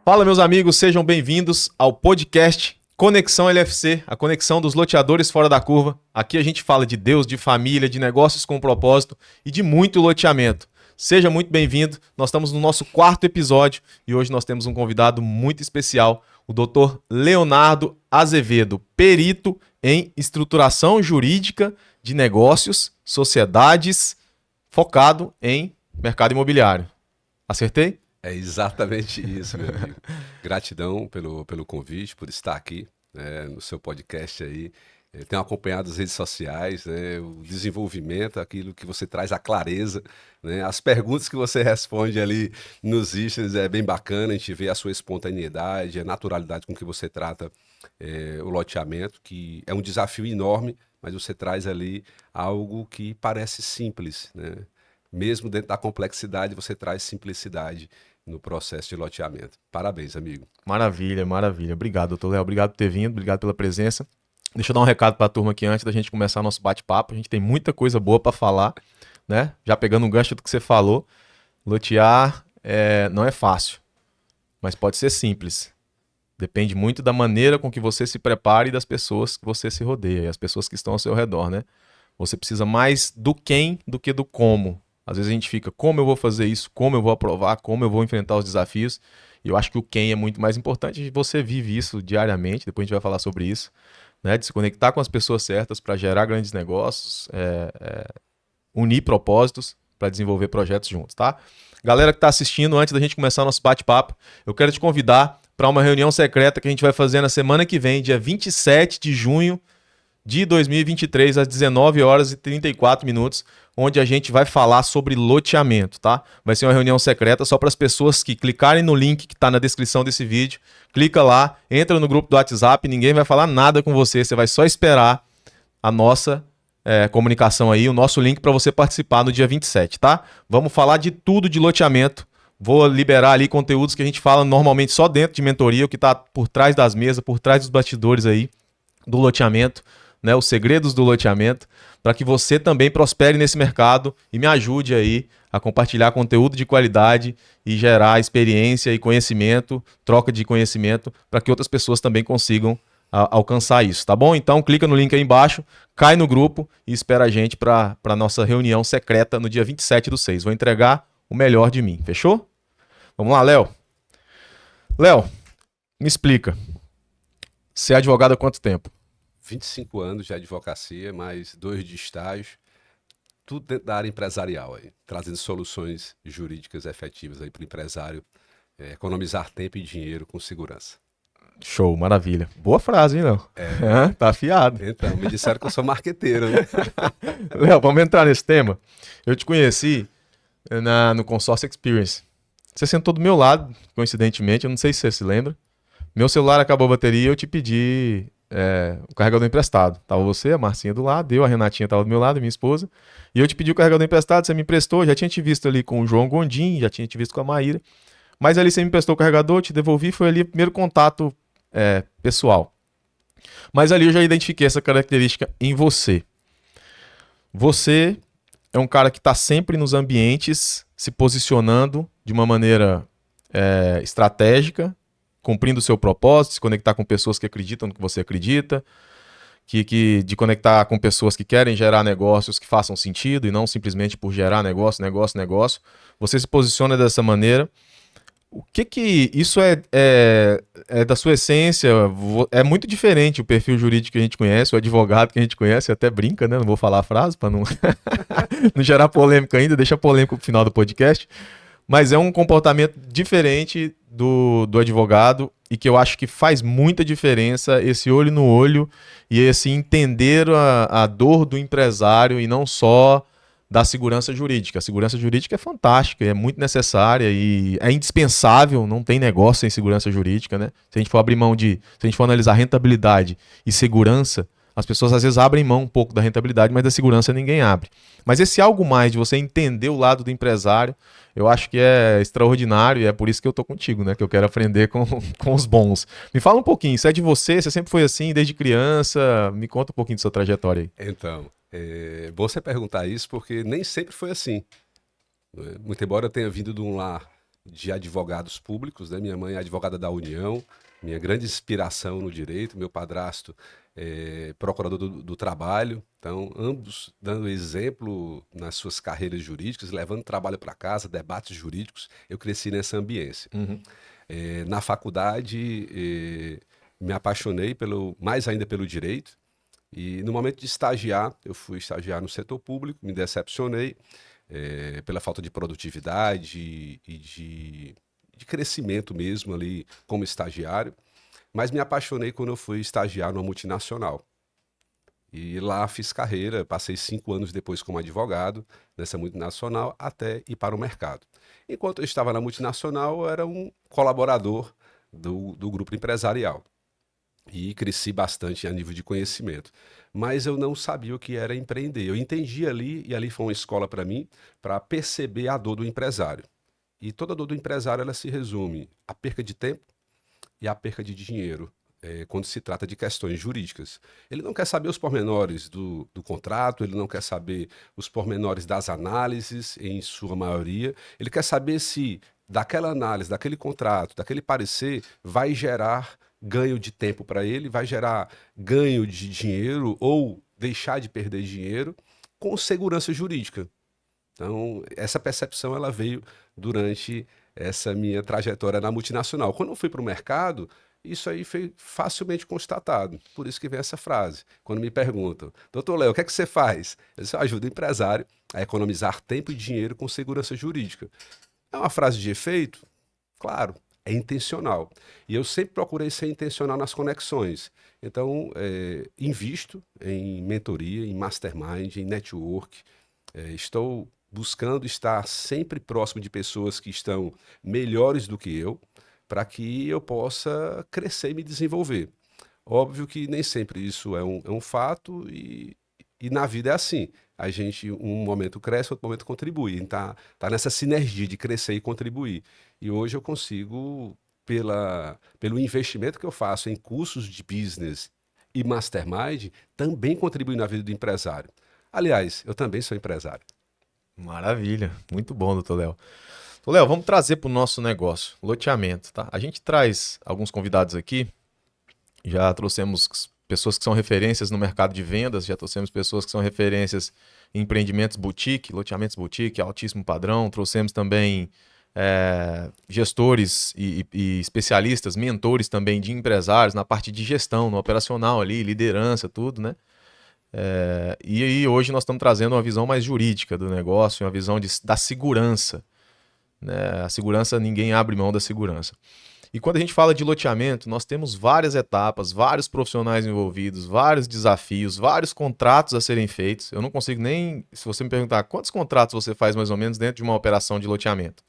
Fala, meus amigos, sejam bem-vindos ao podcast Conexão LFC, a conexão dos loteadores fora da curva. Aqui a gente fala de Deus, de família, de negócios com propósito e de muito loteamento. Seja muito bem-vindo, nós estamos no nosso 4º episódio e hoje nós temos um convidado muito especial, o Dr. Leonardo Azevedo, perito em estruturação jurídica de negócios, sociedades, focado em mercado imobiliário. Acertei? É exatamente isso, meu amigo. Gratidão pelo convite, por estar aqui no seu podcast aí. Tenho acompanhado as redes sociais, o desenvolvimento, aquilo que você traz, a clareza, as perguntas que você responde ali nos stories é bem bacana, a gente vê a sua espontaneidade, a naturalidade com que você trata o loteamento, que é um desafio enorme, mas você traz ali algo que parece simples, Mesmo dentro da complexidade, você traz simplicidade no processo de loteamento. Parabéns, amigo. Maravilha, maravilha. Obrigado, doutor Léo. Obrigado por ter vindo, obrigado pela presença. Deixa eu dar um recado para a turma aqui antes da gente começar nosso bate-papo. A gente tem muita coisa boa para falar, Já pegando um gancho do que você falou, lotear não é fácil, mas pode ser simples. Depende muito da maneira com que você se prepara e das pessoas que você se rodeia, e as pessoas que estão ao seu redor, Você precisa mais do quem do que do como. Às vezes a gente fica, como eu vou fazer isso, como eu vou aprovar, como eu vou enfrentar os desafios. E eu acho que o quem é muito mais importante e você vive isso diariamente, depois a gente vai falar sobre isso, De se conectar com as pessoas certas para gerar grandes negócios, unir propósitos para desenvolver projetos juntos, tá? Galera que está assistindo, antes da gente começar nosso bate-papo, eu quero te convidar para uma reunião secreta que a gente vai fazer na semana que vem, dia 27 de junho de 2023, às 19h34, onde a gente vai falar sobre loteamento, tá? Vai ser uma reunião secreta só para as pessoas que clicarem no link que está na descrição desse vídeo, clica lá, entra no grupo do WhatsApp, ninguém vai falar nada com você, você vai só esperar a nossa comunicação aí, o nosso link para você participar no dia 27, tá? Vamos falar de tudo de loteamento, vou liberar ali conteúdos que a gente fala normalmente só dentro de mentoria, o que está por trás das mesas, por trás dos bastidores aí do loteamento, os segredos do loteamento, para que você também prospere nesse mercado e me ajude aí a compartilhar conteúdo de qualidade e gerar experiência e conhecimento, troca de conhecimento, para que outras pessoas também consigam alcançar isso, tá bom? Então clica no link aí embaixo, cai no grupo e espera a gente para a nossa reunião secreta no dia 27/6. Vou entregar o melhor de mim, fechou? Vamos lá, Léo. Léo, me explica, você é advogado há quanto tempo? 25 anos de advocacia, mais 2 de estágio, tudo dentro da área empresarial, aí, trazendo soluções jurídicas efetivas para o empresário economizar tempo e dinheiro com segurança. Show, maravilha. Boa frase, hein, Léo? Tá afiado. Então, me disseram que eu sou marqueteiro, Léo, vamos entrar nesse tema. Eu te conheci no Consórcio Experience. Você sentou do meu lado, coincidentemente, eu não sei se você se lembra. Meu celular acabou a bateria e eu te pedi o carregador emprestado. Tava você, a Marcinha do lado, a Renatinha tava do meu lado, minha esposa. E eu te pedi o carregador emprestado, você me emprestou, já tinha te visto ali com o João Gondim, já tinha te visto com a Maíra. Mas ali você me emprestou o carregador, te devolvi, foi ali o primeiro contato pessoal. Mas ali eu já identifiquei essa característica em você. Você é um cara que está sempre nos ambientes, se posicionando de uma maneira estratégica, cumprindo o seu propósito, se conectar com pessoas que acreditam no que você acredita, de conectar com pessoas que querem gerar negócios que façam sentido e não simplesmente por gerar negócio. Você se posiciona dessa maneira. O que isso é da sua essência? É muito diferente o perfil jurídico que a gente conhece, o advogado que a gente conhece, até brinca, Não vou falar a frase para não, não gerar polêmica ainda, deixa polêmica pro final do podcast. Mas é um comportamento diferente do advogado e que eu acho que faz muita diferença esse olho no olho e esse entender a dor do empresário e não só da segurança jurídica. A segurança jurídica é fantástica, é muito necessária e é indispensável, não tem negócio sem segurança jurídica, Se a gente for abrir mão se a gente for analisar rentabilidade e segurança, as pessoas às vezes abrem mão um pouco da rentabilidade, mas da segurança ninguém abre. Mas esse algo mais de você entender o lado do empresário, eu acho que é extraordinário e é por isso que eu tô contigo, Que eu quero aprender com os bons. Me fala um pouquinho, isso é de você sempre foi assim desde criança? Me conta um pouquinho da sua trajetória aí. Então, é bom você perguntar isso porque nem sempre foi assim. Muito embora eu tenha vindo de um lar de advogados públicos, né? Minha mãe é advogada da União, minha grande inspiração no direito, meu padrasto é procurador do trabalho, então ambos dando exemplo nas suas carreiras jurídicas, levando trabalho para casa, debates jurídicos, eu cresci nessa ambiência. Uhum. Na faculdade, me apaixonei mais ainda pelo direito, e no momento de estagiar, eu fui estagiar no setor público, me decepcionei pela falta de produtividade e de crescimento mesmo ali como estagiário, mas me apaixonei quando eu fui estagiar numa multinacional. E lá fiz carreira, passei 5 anos depois como advogado nessa multinacional até ir para o mercado. Enquanto eu estava na multinacional, eu era um colaborador do grupo empresarial e cresci bastante a nível de conhecimento. Mas eu não sabia o que era empreender. Eu entendi ali, e ali foi uma escola para mim, para perceber a dor do empresário. E toda dor do empresário ela se resume à perca de tempo e à perca de dinheiro, quando se trata de questões jurídicas. Ele não quer saber os pormenores do contrato, ele não quer saber os pormenores das análises, em sua maioria. Ele quer saber se daquela análise, daquele contrato, daquele parecer, vai gerar ganho de tempo para ele, vai gerar ganho de dinheiro ou deixar de perder dinheiro com segurança jurídica. Então, essa percepção ela veio durante essa minha trajetória na multinacional. Quando eu fui para o mercado, isso aí foi facilmente constatado. Por isso que vem essa frase. Quando me perguntam, doutor Léo, o que é que você faz? Eu disse, eu ajudo o empresário a economizar tempo e dinheiro com segurança jurídica. É uma frase de efeito? Claro, é intencional. E eu sempre procurei ser intencional nas conexões. Então, invisto em mentoria, em mastermind, em network. Estou buscando estar sempre próximo de pessoas que estão melhores do que eu, para que eu possa crescer e me desenvolver. Óbvio que nem sempre isso é um fato e na vida é assim. A gente, um momento cresce, outro momento contribui. Tá nessa sinergia de crescer e contribuir. E hoje eu consigo, pelo investimento que eu faço em cursos de business e mastermind, também contribuir na vida do empresário. Aliás, eu também sou empresário. Maravilha, muito bom, doutor Léo. Doutor Léo, vamos trazer para o nosso negócio, loteamento, tá? A gente traz alguns convidados aqui, já trouxemos pessoas que são referências no mercado de vendas, já trouxemos pessoas que são referências em empreendimentos boutique, loteamentos boutique, altíssimo padrão, trouxemos também gestores e especialistas, mentores também de empresários na parte de gestão, no operacional ali, liderança, tudo, né? E aí hoje nós estamos trazendo uma visão mais jurídica do negócio, uma visão da segurança, né? A segurança, ninguém abre mão da segurança. E quando a gente fala de loteamento, nós temos várias etapas, vários profissionais envolvidos, vários desafios, vários contratos a serem feitos. Eu não consigo nem, se você me perguntar quantos contratos você faz mais ou menos dentro de uma operação de loteamento.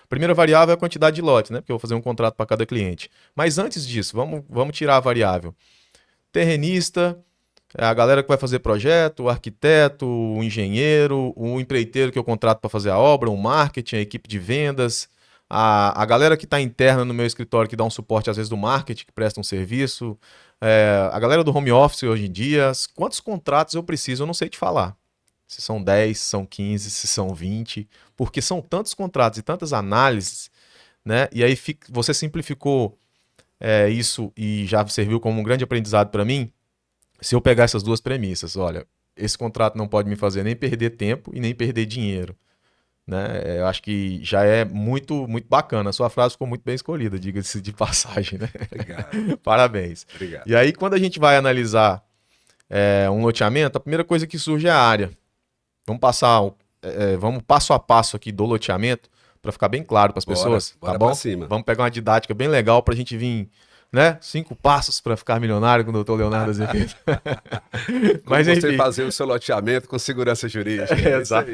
A primeira variável é a quantidade de lotes, né? Porque eu vou fazer um contrato para cada cliente. Mas antes disso, vamos tirar a variável. Terrenista, a galera que vai fazer projeto, o arquiteto, o engenheiro, o empreiteiro que eu contrato para fazer a obra, o marketing, a equipe de vendas, a galera que está interna no meu escritório que dá um suporte às vezes do marketing, que presta um serviço, a galera do home office hoje em dia. Quantos contratos eu preciso, eu não sei te falar. Se são 10, se são 15, se são 20, porque são tantos contratos e tantas análises, né? E aí você simplificou isso e já serviu como um grande aprendizado para mim. Se eu pegar essas duas premissas, olha, esse contrato não pode me fazer nem perder tempo e nem perder dinheiro, né? Eu acho que já é muito, muito bacana. A sua frase ficou muito bem escolhida, diga-se de passagem, né? Obrigado. Parabéns. Obrigado. E aí, quando a gente vai analisar um loteamento, a primeira coisa que surge é a área. Vamos vamos passo a passo aqui do loteamento, para ficar bem claro para as pessoas, bora tá bom? pra cima. Vamos pegar uma didática bem legal para a gente vir, né? 5 passos para ficar milionário com o doutor Leonardo Azevedo. Mas você fazer o seu loteamento com segurança jurídica. Exato.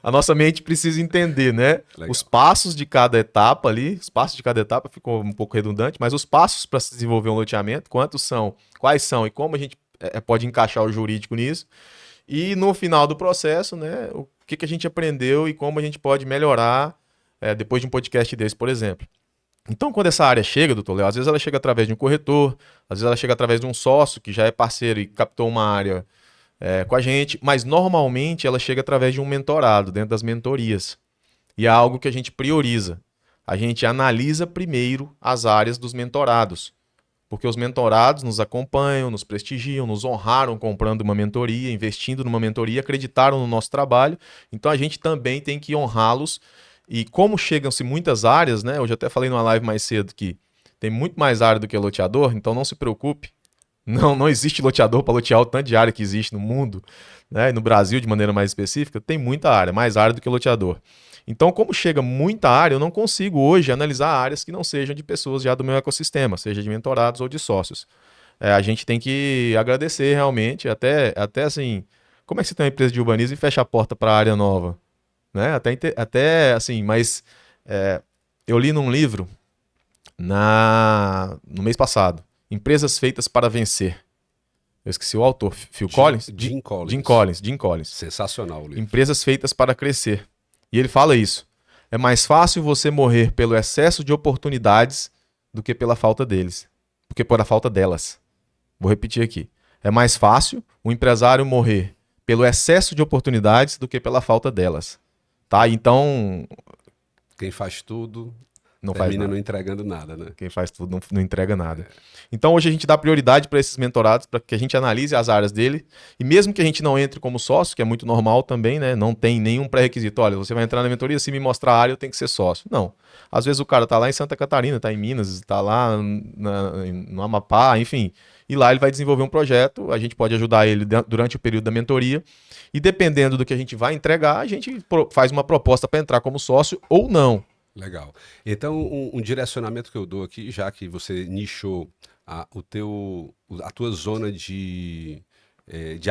A nossa mente precisa entender, né? Legal. Os passos de cada etapa ali, os passos de cada etapa ficou um pouco redundante, mas os passos para se desenvolver um loteamento, quais são e como a gente pode encaixar o jurídico nisso. E no final do processo, né, o que a gente aprendeu e como a gente pode melhorar depois de um podcast desse, por exemplo. Então, quando essa área chega, doutor Léo, às vezes ela chega através de um corretor, às vezes ela chega através de um sócio que já é parceiro e captou uma área com a gente, mas normalmente ela chega através de um mentorado, dentro das mentorias. E é algo que a gente prioriza. a gente analisa primeiro as áreas dos mentorados. Porque os mentorados nos acompanham, nos prestigiam, nos honraram comprando uma mentoria, investindo numa mentoria, acreditaram no nosso trabalho. Então a gente também tem que honrá-los. E como chegam-se muitas áreas, né? Eu já até falei numa live mais cedo que tem muito mais área do que loteador, então não se preocupe. Não existe loteador para lotear o tanto de área que existe no mundo, né? E no Brasil, de maneira mais específica, tem muita área, mais área do que loteador. Então, como chega muita área, eu não consigo hoje analisar áreas que não sejam de pessoas já do meu ecossistema, seja de mentorados ou de sócios. A gente tem que agradecer realmente, até assim, como é que você tem uma empresa de urbanismo e fecha a porta para a área nova? Né? Até assim, mas eu li num livro no mês passado, Empresas Feitas para Vencer. Eu esqueci o autor, Phil Collins? Jim Collins. Sensacional o livro. Empresas Feitas para Crescer. E ele fala isso. É mais fácil você morrer pelo excesso de oportunidades do que pela falta deles. Porque por a falta delas. Vou repetir aqui. É mais fácil o empresário morrer pelo excesso de oportunidades do que pela falta delas. Tá? Então... Quem faz tudo não termina faz nada. não entregando nada, né? Quem faz tudo não entrega nada. Então hoje a gente dá prioridade para esses mentorados, para que a gente analise as áreas dele. E mesmo que a gente não entre como sócio, que é muito normal também, né? Não tem nenhum pré-requisito. Olha, você vai entrar na mentoria, se me mostrar a área, eu tenho que ser sócio. Não. Às vezes o cara tá lá em Santa Catarina, tá em Minas, tá lá no Amapá, enfim. E lá ele vai desenvolver um projeto, a gente pode ajudar ele durante o período da mentoria. E dependendo do que a gente vai entregar, a gente faz uma proposta para entrar como sócio ou não. Legal. Então, um direcionamento que eu dou aqui, já que você nichou a tua zona de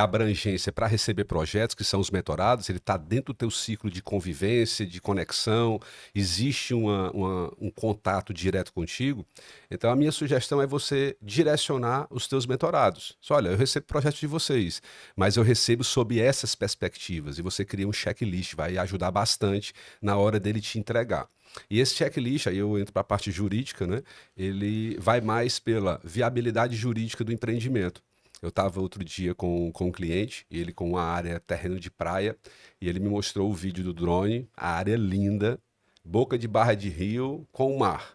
abrangência para receber projetos, que são os mentorados, ele está dentro do teu ciclo de convivência, de conexão, existe um contato direto contigo. Então, a minha sugestão é você direcionar os teus mentorados. Só, olha, eu recebo projetos de vocês, mas eu recebo sob essas perspectivas, e você cria um checklist, vai ajudar bastante na hora dele te entregar. E esse checklist, aí eu entro para a parte jurídica, né? Ele vai mais pela viabilidade jurídica do empreendimento. Eu estava outro dia com um cliente, ele com uma área terreno de praia, e ele me mostrou o vídeo do drone, a área linda, boca de barra de rio com o mar.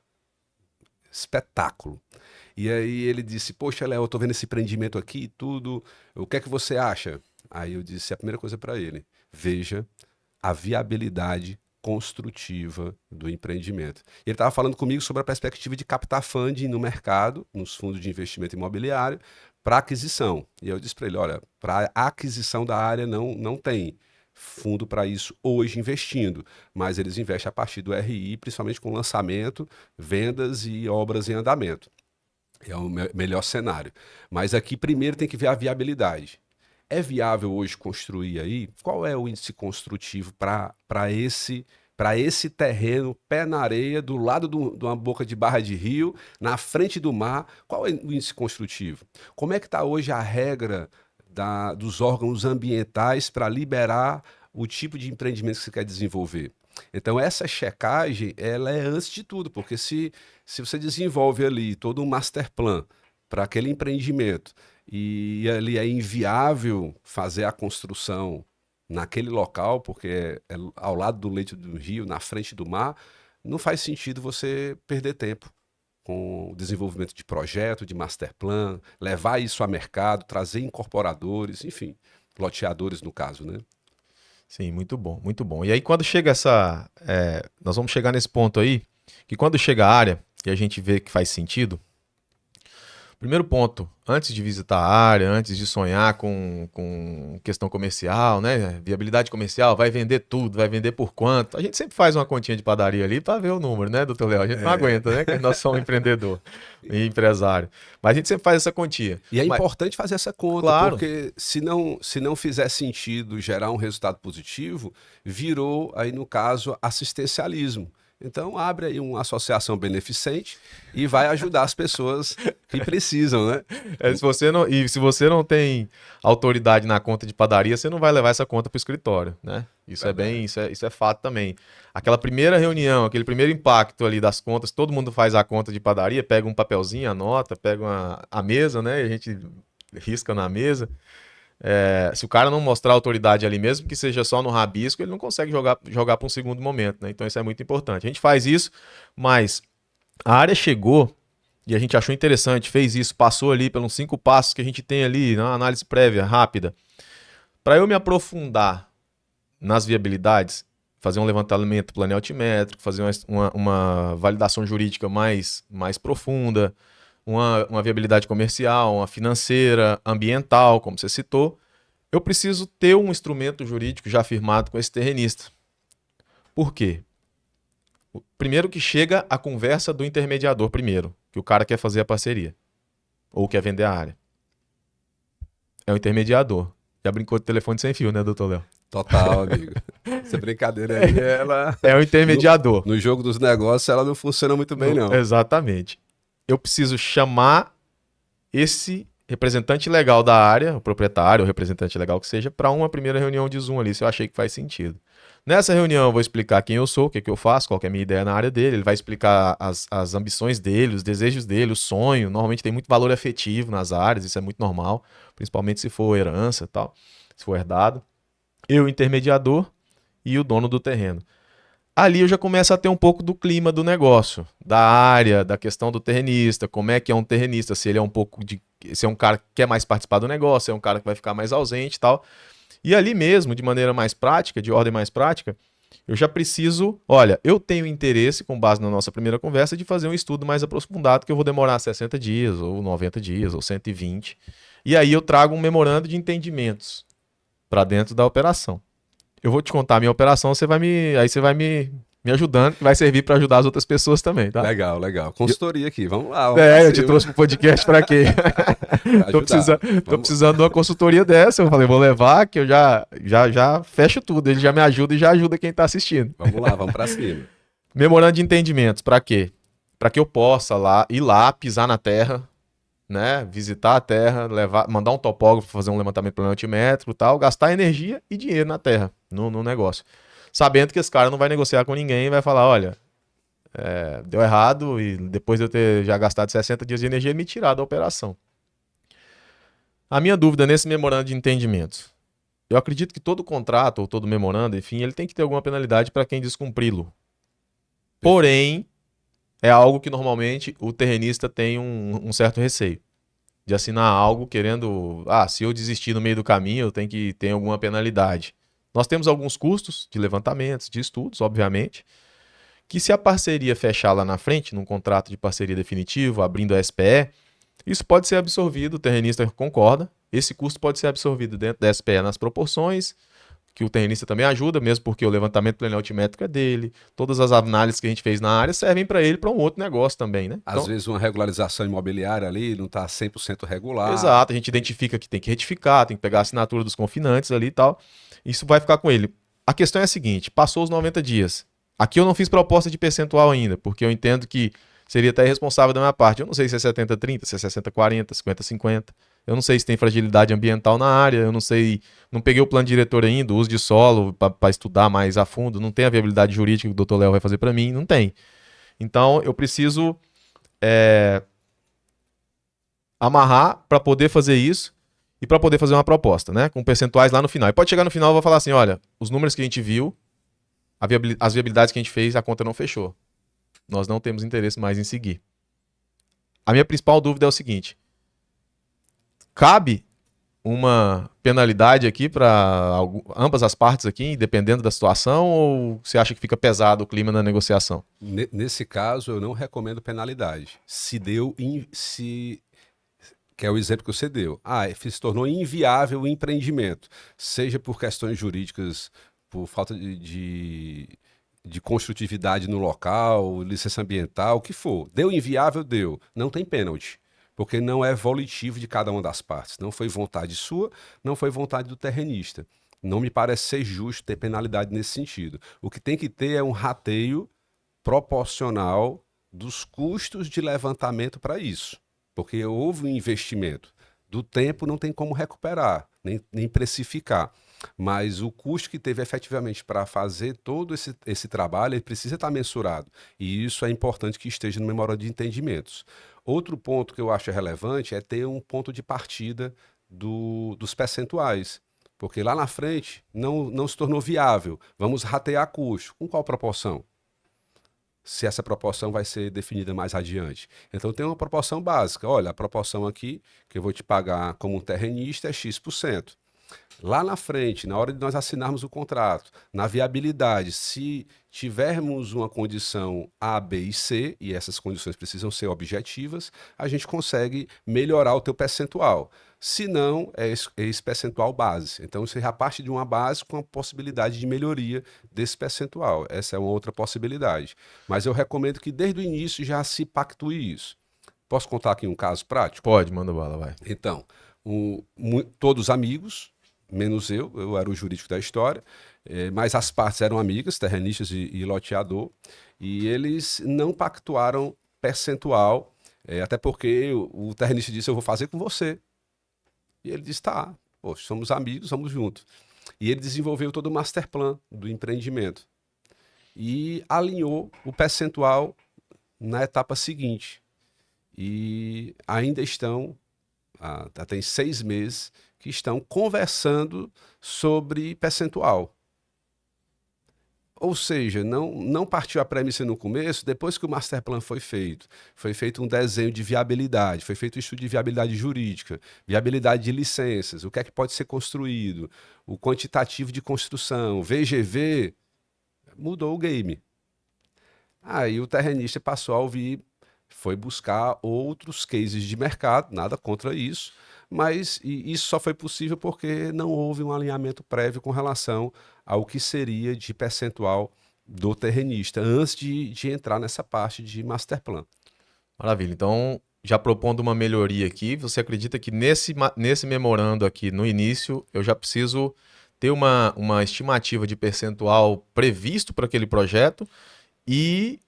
Espetáculo. E aí ele disse, poxa, Léo, eu tô vendo esse empreendimento aqui e tudo, o que é que você acha? Aí eu disse a primeira coisa para ele, veja a viabilidade construtiva do empreendimento. Ele estava falando comigo sobre a perspectiva de captar funding no mercado, nos fundos de investimento imobiliário, para aquisição. E eu disse para ele, olha, para a aquisição da área não tem fundo para isso hoje investindo, mas eles investem a partir do RI, principalmente com lançamento, vendas e obras em andamento. É o melhor cenário. Mas aqui primeiro tem que ver a viabilidade. É viável hoje construir aí? Qual é o índice construtivo para esse terreno, pé na areia, do lado de uma boca de barra de rio, na frente do mar? Qual é o índice construtivo? Como é que está hoje a regra dos órgãos ambientais para liberar o tipo de empreendimento que você quer desenvolver? Então essa checagem, ela é antes de tudo, porque se você desenvolve ali todo um master plan para aquele empreendimento, e ali é inviável fazer a construção naquele local, porque é ao lado do leito do rio, na frente do mar, não faz sentido você perder tempo com o desenvolvimento de projeto, de master plan, levar isso a mercado, trazer incorporadores, enfim, loteadores no caso, né? Sim, muito bom, muito bom. E aí quando chega nós vamos chegar nesse ponto aí, que quando chega a área e a gente vê que faz sentido, primeiro ponto, antes de visitar a área, antes de sonhar com questão comercial, né? Viabilidade comercial, vai vender tudo, vai vender por quanto. A gente sempre faz uma continha de padaria ali para ver o número, né, doutor Léo? A gente não aguenta, né? Que nós somos empreendedor e empresário. Mas a gente sempre faz essa quantia. E é importante fazer essa conta, claro, porque se não fizer sentido gerar um resultado positivo, virou aí, no caso, assistencialismo. Então abre aí uma associação beneficente e vai ajudar as pessoas que precisam, né? Se você não tem autoridade na conta de padaria, você não vai levar essa conta para o escritório, né? Isso é fato também. Aquela primeira reunião, aquele primeiro impacto ali das contas, todo mundo faz a conta de padaria, pega um papelzinho, anota, pega a mesa, né? E a gente risca na mesa. Se o cara não mostrar autoridade ali mesmo, que seja só no rabisco, ele não consegue jogar para um segundo momento, né? Então isso é muito importante. A gente faz isso, mas a área chegou e a gente achou interessante, fez isso, passou ali pelos 5 passos que a gente tem ali, na análise prévia, rápida. Para eu me aprofundar nas viabilidades, fazer um levantamento planealtimétrico, fazer uma validação jurídica mais profunda, uma viabilidade comercial, uma financeira, ambiental, como você citou, eu preciso ter um instrumento jurídico já firmado com esse terrenista. Por quê? Primeiro que chega a conversa do intermediador primeiro, que o cara quer fazer a parceria ou quer vender a área. É o intermediador. Já brincou de telefone sem fio, né, doutor Léo? Total, amigo. Essa brincadeira aí, ela... É o intermediador. No jogo dos negócios, ela não funciona muito bem, não. Exatamente. Eu preciso chamar esse representante legal da área, o proprietário, o representante legal que seja, para uma primeira reunião de Zoom ali, se eu achei que faz sentido. Nessa reunião eu vou explicar quem eu sou, o que eu faço, qual que é a minha ideia na área dele, ele vai explicar as ambições dele, os desejos dele, o sonho. Normalmente tem muito valor afetivo nas áreas, isso é muito normal, principalmente se for herança e tal, se for herdado. Eu, intermediador, e o dono do terreno. Ali eu já começo a ter um pouco do clima do negócio, da área, da questão do terrenista, como é que é um terrenista, se ele é se é um cara que quer mais participar do negócio, se é um cara que vai ficar mais ausente e tal. E ali mesmo, de maneira mais prática, de ordem mais prática, eu já preciso, olha, eu tenho interesse, com base na nossa primeira conversa, de fazer um estudo mais aprofundado, que eu vou demorar 60 dias, ou 90 dias, ou 120. E aí eu trago um memorando de entendimentos para dentro da operação. Eu vou te contar a minha operação, aí você vai me ajudando, que vai servir para ajudar as outras pessoas também, tá? Legal, legal. Consultoria aqui, vamos lá. Eu te trouxe pro podcast para quê? Tô precisando de uma consultoria dessa. Eu falei, vou levar, que eu já fecho tudo. Ele já me ajuda e já ajuda quem tá assistindo. Vamos lá, vamos para cima. Memorando de entendimentos, para quê? Para que eu possa ir lá, pisar na terra, né? Visitar a terra, mandar um topógrafo fazer um levantamento planimétrico e tal, gastar energia e dinheiro na terra, no negócio. Sabendo que esse cara não vai negociar com ninguém e vai falar, olha, deu errado e depois de eu ter já gastado 60 dias de energia, me tirar da operação. A minha dúvida nesse memorando de entendimentos, eu acredito que todo contrato ou todo memorando, enfim, ele tem que ter alguma penalidade para quem descumpri-lo. Porém, é algo que normalmente o terrenista tem um certo receio de assinar algo querendo, se eu desistir no meio do caminho, eu tenho que ter alguma penalidade. Nós temos alguns custos de levantamentos, de estudos, obviamente, que se a parceria fechar lá na frente, num contrato de parceria definitivo, abrindo a SPE, isso pode ser absorvido, o terrenista concorda, esse custo pode ser absorvido dentro da SPE nas proporções, que o terrenista também ajuda, mesmo porque o levantamento planimétrico é dele, todas as análises que a gente fez na área servem para ele para um outro negócio também, né? Às vezes uma regularização imobiliária ali não está 100% regular. Exato, a gente identifica que tem que retificar, tem que pegar a assinatura dos confinantes ali e tal, isso vai ficar com ele. A questão é a seguinte, passou os 90 dias, aqui eu não fiz proposta de percentual ainda, porque eu entendo que seria até irresponsável da minha parte, eu não sei se é 70-30, se é 60-40, 50-50, eu não sei se tem fragilidade ambiental na área, eu não sei, não peguei o plano diretor ainda, o uso de solo para estudar mais a fundo, não tem a viabilidade jurídica que o Dr. Léo vai fazer para mim, não tem. Então eu preciso amarrar para poder fazer isso e para poder fazer uma proposta, né? Com percentuais lá no final. E pode chegar no final e vou falar assim, olha, os números que a gente viu, as viabilidades que a gente fez, a conta não fechou. Nós não temos interesse mais em seguir. A minha principal dúvida é o seguinte, cabe uma penalidade aqui para ambas as partes aqui, dependendo da situação, ou você acha que fica pesado o clima na negociação? Nesse caso, eu não recomendo penalidade. Que é o exemplo que você deu. Se tornou inviável o empreendimento, seja por questões jurídicas, por falta de construtividade no local, licença ambiental, o que for. Deu inviável, deu. Não tem pênalti. Porque não é volitivo de cada uma das partes. Não foi vontade sua, não foi vontade do terrenista. Não me parece ser justo ter penalidade nesse sentido. O que tem que ter é um rateio proporcional dos custos de levantamento para isso. Porque houve um investimento. Do tempo não tem como recuperar, nem precificar. Mas o custo que teve efetivamente para fazer todo esse trabalho, ele precisa estar mensurado. E isso é importante que esteja no memorando de entendimentos. Outro ponto que eu acho relevante é ter um ponto de partida dos percentuais. Porque lá na frente não se tornou viável. Vamos ratear custo. Com qual proporção? Se essa proporção vai ser definida mais adiante. Então tem uma proporção básica. Olha, a proporção aqui que eu vou te pagar como um terrenista é X%. Lá na frente, na hora de nós assinarmos o contrato, na viabilidade, se tivermos uma condição A, B e C, e essas condições precisam ser objetivas, a gente consegue melhorar o teu percentual. Se não, é esse percentual base. Então, você já parte de uma base com a possibilidade de melhoria desse percentual. Essa é uma outra possibilidade. Mas eu recomendo que desde o início já se pactue isso. Posso contar aqui um caso prático? Pode, manda bala, vai. Então, todos amigos, menos eu era o jurídico da história, mas as partes eram amigas, terrenistas e loteador, e eles não pactuaram percentual, até porque o terrenista disse, eu vou fazer com você. E ele disse, tá, pô, somos amigos, vamos juntos. E ele desenvolveu todo o master plan do empreendimento e alinhou o percentual na etapa seguinte. E ainda estão, tem 6 meses, que estão conversando sobre percentual. Ou seja, não partiu a premissa no começo, depois que o master plan foi feito um desenho de viabilidade, foi feito um estudo de viabilidade jurídica, viabilidade de licenças, o que é que pode ser construído, o quantitativo de construção, VGV, mudou o game. Aí o terrenista passou a ouvir, foi buscar outros cases de mercado, nada contra isso, mas isso só foi possível porque não houve um alinhamento prévio com relação ao que seria de percentual do terrenista, antes de entrar nessa parte de master plan. Maravilha. Então, já propondo uma melhoria aqui, você acredita que nesse memorando aqui no início, eu já preciso ter uma estimativa de percentual previsto para aquele projeto e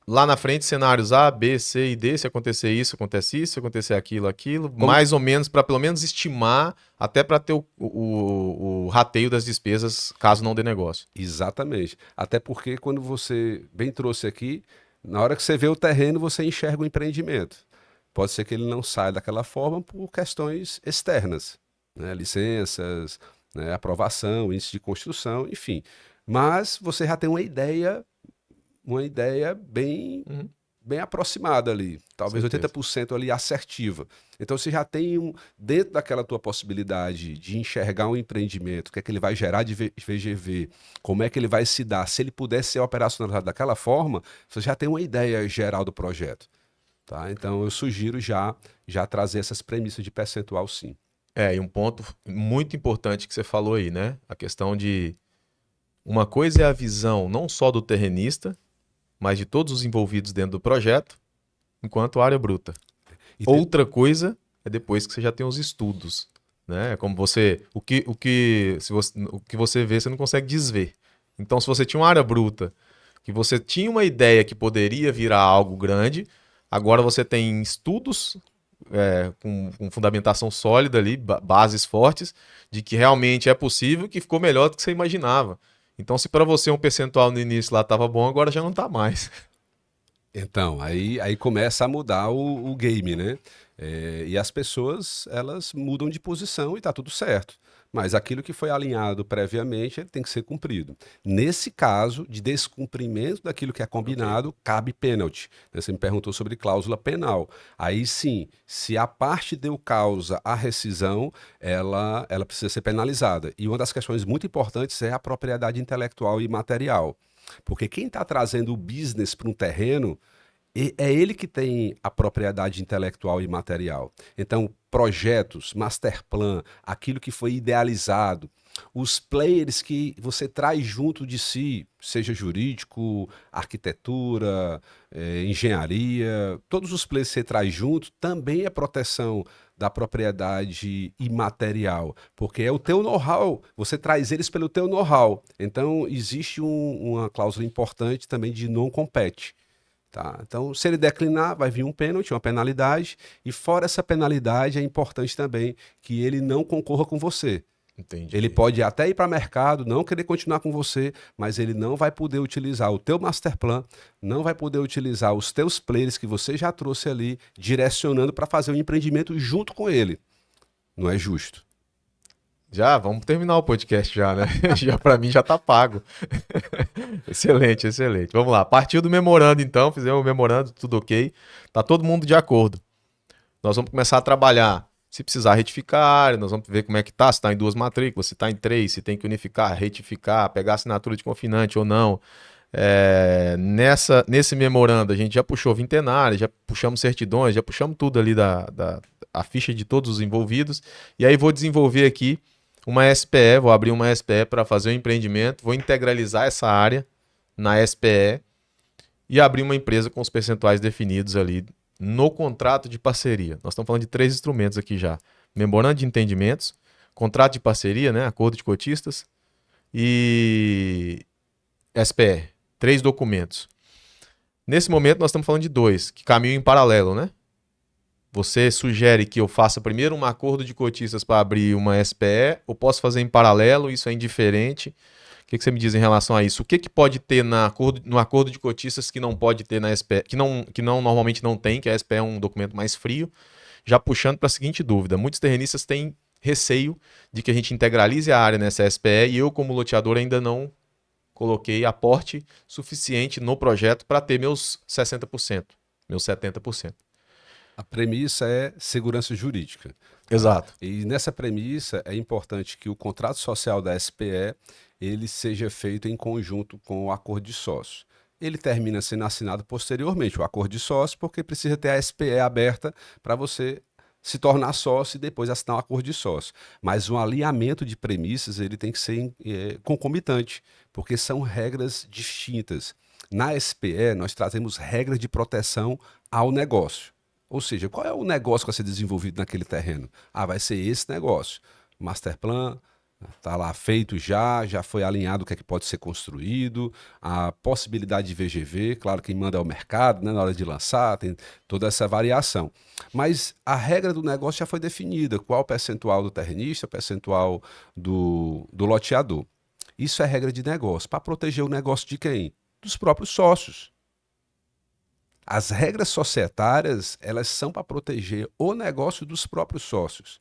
lá na frente, cenários A, B, C e D, se acontecer isso, acontece isso, se acontecer aquilo, mais ou menos, para pelo menos estimar, até para ter o rateio das despesas, caso não dê negócio. Exatamente. Até porque quando você bem trouxe aqui, na hora que você vê o terreno, você enxerga o empreendimento. Pode ser que ele não saia daquela forma por questões externas, né? Licenças, né? Aprovação, índice de construção, enfim. Mas você já tem uma ideia bem aproximada ali, talvez Certeza. 80% ali assertiva. Então você já tem dentro daquela tua possibilidade de enxergar um empreendimento, o que é que ele vai gerar de VGV, como é que ele vai se dar, se ele puder ser operacionalizado daquela forma, você já tem uma ideia geral do projeto. Tá? Então eu sugiro já trazer essas premissas de percentual, sim. E um ponto muito importante que você falou aí, né? A questão de uma coisa é a visão não só do terrenista, mas de todos os envolvidos dentro do projeto, enquanto área bruta. Outra coisa é depois que você já tem os estudos, né? Como o que você vê, você não consegue desver. Então, se você tinha uma área bruta, que você tinha uma ideia que poderia virar algo grande, agora você tem estudos com fundamentação sólida ali, bases fortes, de que realmente é possível, que ficou melhor do que você imaginava. Então, se para você um percentual no início lá estava bom, agora já não está mais. Então, aí começa a mudar o game, né? E as pessoas, elas mudam de posição e está tudo certo. Mas aquilo que foi alinhado previamente, ele tem que ser cumprido. Nesse caso de descumprimento daquilo que é combinado, cabe pênalti. Você me perguntou sobre cláusula penal. Aí sim, se a parte deu causa à rescisão, ela precisa ser penalizada. E uma das questões muito importantes é a propriedade intelectual e material. Porque quem está trazendo o business para um terreno, é ele que tem a propriedade intelectual e material. Então, projetos, master plan, aquilo que foi idealizado, os players que você traz junto de si, seja jurídico, arquitetura, engenharia, todos os players que você traz junto, também é proteção da propriedade imaterial, porque é o teu know-how, você traz eles pelo teu know-how. Então, existe uma cláusula importante também de não compete. Tá? Então, se ele declinar, vai vir um pênalti, uma penalidade, e fora essa penalidade, é importante também que ele não concorra com você. Entendi. Ele pode até ir para o mercado, não querer continuar com você, mas ele não vai poder utilizar o teu master plan, não vai poder utilizar os teus players que você já trouxe ali, direcionando para fazer o empreendimento junto com ele. não é justo. Já, vamos terminar o podcast já, né? Já para mim já tá pago. Excelente, excelente. Vamos lá. Partiu do memorando então, fizemos o memorando, tudo ok. Tá todo mundo de acordo. Nós vamos começar a trabalhar. Se precisar retificar a área, nós vamos ver como é que tá, se está em 2 matrículas, se está em 3, se tem que unificar, retificar, pegar assinatura de confinante ou não. Nesse memorando, a gente já puxou vintenária, já puxamos certidões, já puxamos tudo ali a ficha de todos os envolvidos. E aí vou desenvolver aqui uma SPE, vou abrir uma SPE para fazer o empreendimento, vou integralizar essa área na SPE e abrir uma empresa com os percentuais definidos ali no contrato de parceria. Nós estamos falando de 3 instrumentos aqui já. Memorando de entendimentos, contrato de parceria, né, acordo de cotistas e SPE. 3 documentos. Nesse momento nós estamos falando de 2, que caminham em paralelo, né? Você sugere que eu faça primeiro um acordo de cotistas para abrir uma SPE, ou posso fazer em paralelo, isso é indiferente? O que você me diz em relação a isso? O que pode ter no acordo de cotistas que não pode ter na SPE, que não normalmente não tem, que a SPE é um documento mais frio? Já puxando para a seguinte dúvida, muitos terrenistas têm receio de que a gente integralize a área nessa SPE e eu, como loteador, ainda não coloquei aporte suficiente no projeto para ter meus 60%, meus 70%. A premissa é segurança jurídica. Exato. E nessa premissa é importante que o contrato social da SPE ele seja feito em conjunto com o acordo de sócio. Ele termina sendo assinado posteriormente, o acordo de sócio, porque precisa ter a SPE aberta para você se tornar sócio e depois assinar o acordo de sócio. Mas o alinhamento de premissas ele tem que ser concomitante, porque são regras distintas. Na SPE, nós trazemos regras de proteção ao negócio. Ou seja, qual é o negócio que vai ser desenvolvido naquele terreno? Vai ser esse negócio. Master Plan está lá feito já foi alinhado o que é que pode ser construído, a possibilidade de VGV, claro, quem manda é o mercado, né, na hora de lançar, tem toda essa variação. Mas a regra do negócio já foi definida, qual o percentual do terrenista, o percentual do loteador. Isso é regra de negócio, para proteger o negócio de quem? Dos próprios sócios. As regras societárias, elas são para proteger o negócio dos próprios sócios,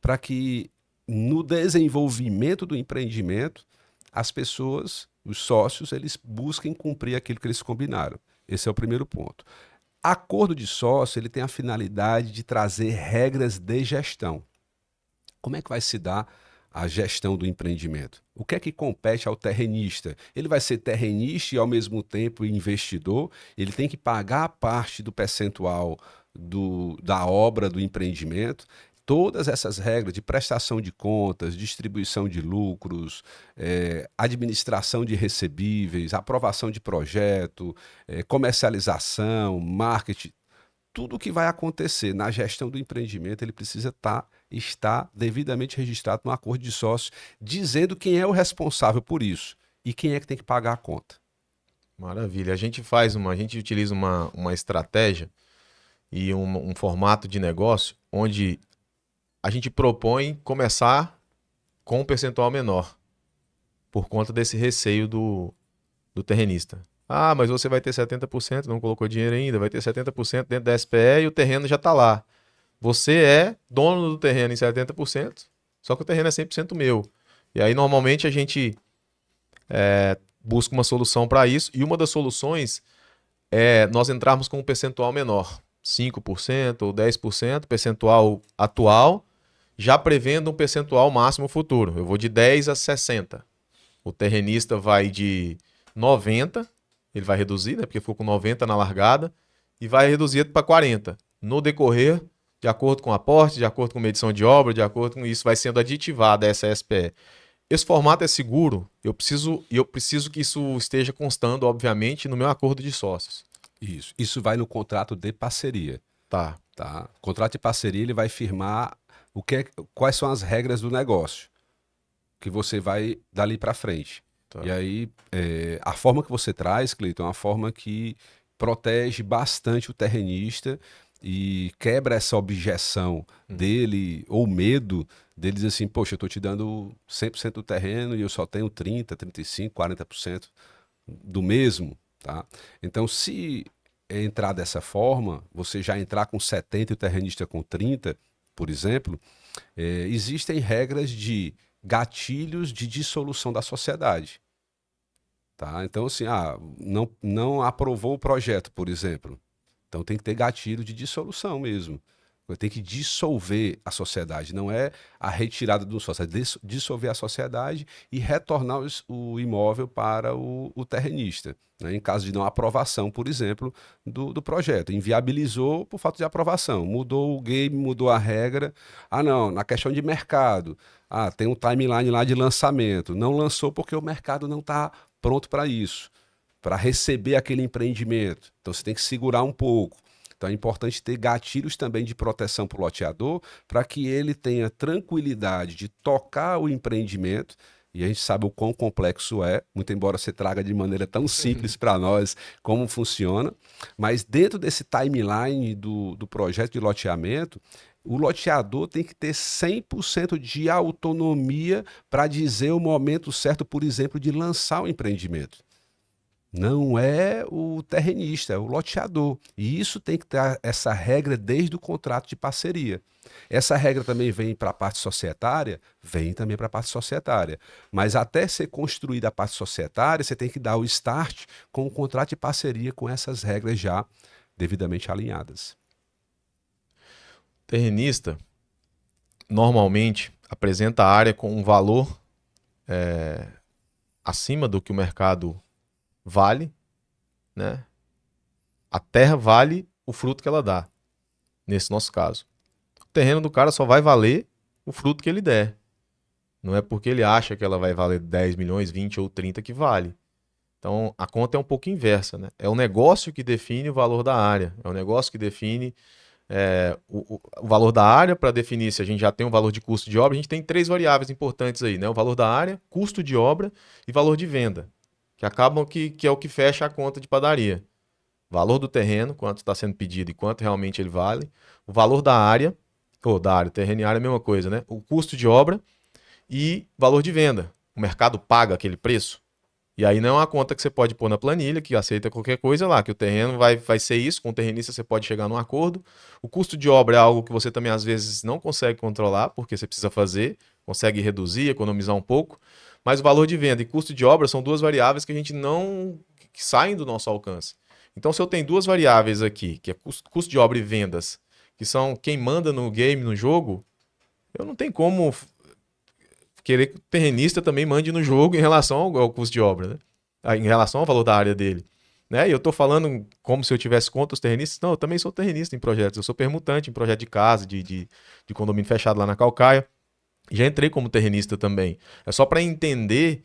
para que no desenvolvimento do empreendimento, as pessoas, os sócios, eles busquem cumprir aquilo que eles combinaram. Esse é o primeiro ponto. Acordo de sócio, ele tem a finalidade de trazer regras de gestão. Como é que vai se dar a gestão do empreendimento? O que é que compete ao terrenista? Ele vai ser terrenista e, ao mesmo tempo, investidor. Ele tem que pagar a parte do percentual da obra do empreendimento. Todas essas regras de prestação de contas, distribuição de lucros, administração de recebíveis, aprovação de projeto, comercialização, marketing, tudo o que vai acontecer na gestão do empreendimento, ele precisa estar devidamente registrado no acordo de sócios, dizendo quem é o responsável por isso e quem é que tem que pagar a conta. Maravilha. A gente utiliza uma estratégia e um formato de negócio onde a gente propõe começar com um percentual menor, por conta desse receio do terrenista. Mas você vai ter 70%, não colocou dinheiro ainda, vai ter 70% dentro da SPE e o terreno já está lá. Você é dono do terreno em 70%, só que o terreno é 100% meu. E aí, normalmente, a gente busca uma solução para isso, e uma das soluções é nós entrarmos com um percentual menor, 5% ou 10%, percentual atual, já prevendo um percentual máximo futuro. Eu vou de 10 a 60. O terrenista vai de 90, ele vai reduzir, né, porque ficou com 90 na largada, e vai reduzir para 40. No decorrer, de acordo com o aporte, de acordo com medição de obra, de acordo com isso, vai sendo aditivada essa SPE. Esse formato é seguro, eu preciso que isso esteja constando, obviamente, no meu acordo de sócios. Isso vai no contrato de parceria. Tá. O contrato de parceria ele vai firmar quais são as regras do negócio que você vai dali para frente. Tá. E aí, a forma que você traz, Cleiton, é uma forma que protege bastante o terrenista e quebra essa objeção dele, ou medo dele dizer assim, poxa, eu estou te dando 100% do terreno e eu só tenho 30%, 35%, 40% do mesmo. Tá? Então, se entrar dessa forma, você já entrar com 70% e o terrenista com 30%, por exemplo, existem regras de gatilhos de dissolução da sociedade. Tá? Então, assim, não aprovou o projeto, por exemplo. Então tem que ter gatilho de dissolução mesmo. Tem que dissolver a sociedade, não é a retirada do sócio, é dissolver a sociedade e retornar o imóvel para o terrenista, né? Em caso de não aprovação, por exemplo, do projeto. Inviabilizou por falta de aprovação, mudou o game, mudou a regra. Não, na questão de mercado, tem um timeline lá de lançamento, não lançou porque o mercado não está pronto para isso, para receber aquele empreendimento. Então você tem que segurar um pouco. Então é importante ter gatilhos também de proteção para o loteador, para que ele tenha tranquilidade de tocar o empreendimento. E a gente sabe o quão complexo é, muito embora você traga de maneira tão simples para nós como funciona. Mas dentro desse timeline do projeto de loteamento, o loteador tem que ter 100% de autonomia para dizer o momento certo, por exemplo, de lançar o empreendimento. Não é o terrenista, é o loteador. E isso tem que ter essa regra desde o contrato de parceria. Essa regra também vem para a parte societária? Vem também para a parte societária. Mas até ser construída a parte societária, você tem que dar o start com o contrato de parceria com essas regras já devidamente alinhadas. O terrenista normalmente apresenta a área com um valor acima do que o mercado vale, né? A terra vale o fruto que ela dá, nesse nosso caso. O terreno do cara só vai valer o fruto que ele der. Não é porque ele acha que ela vai valer 10 milhões, 20 ou 30 que vale. Então, a conta é um pouco inversa, né? É o negócio que define o valor da área. É o negócio que define o valor da área. Para definir se a gente já tem um valor de custo de obra, a gente tem 3 variáveis importantes aí, né? O valor da área, custo de obra e valor de venda, que acabam que é o que fecha a conta de padaria. Valor do terreno, quanto está sendo pedido e quanto realmente ele vale. O valor da área, terreno e área é a mesma coisa, né? O custo de obra e valor de venda. O mercado paga aquele preço. E aí não é uma conta que você pode pôr na planilha, que aceita qualquer coisa lá, que o terreno vai ser isso, com o terrenista você pode chegar num acordo. O custo de obra é algo que você também às vezes não consegue controlar, porque você precisa fazer, consegue reduzir, economizar um pouco. Mas o valor de venda e custo de obra são 2 variáveis que a gente não... que saem do nosso alcance. Então, se eu tenho 2 variáveis aqui, que é custo de obra e vendas, que são quem manda no game, no jogo, eu não tenho como querer que o terrenista também mande no jogo em relação ao custo de obra, né? Em relação ao valor da área dele. Né? E eu estou falando como se eu tivesse contra os terrenistas. Não, eu também sou terrenista em projetos. Eu sou permutante em projeto de casa, de condomínio fechado lá na Caucaia. Já entrei como terrenista também. É só para entender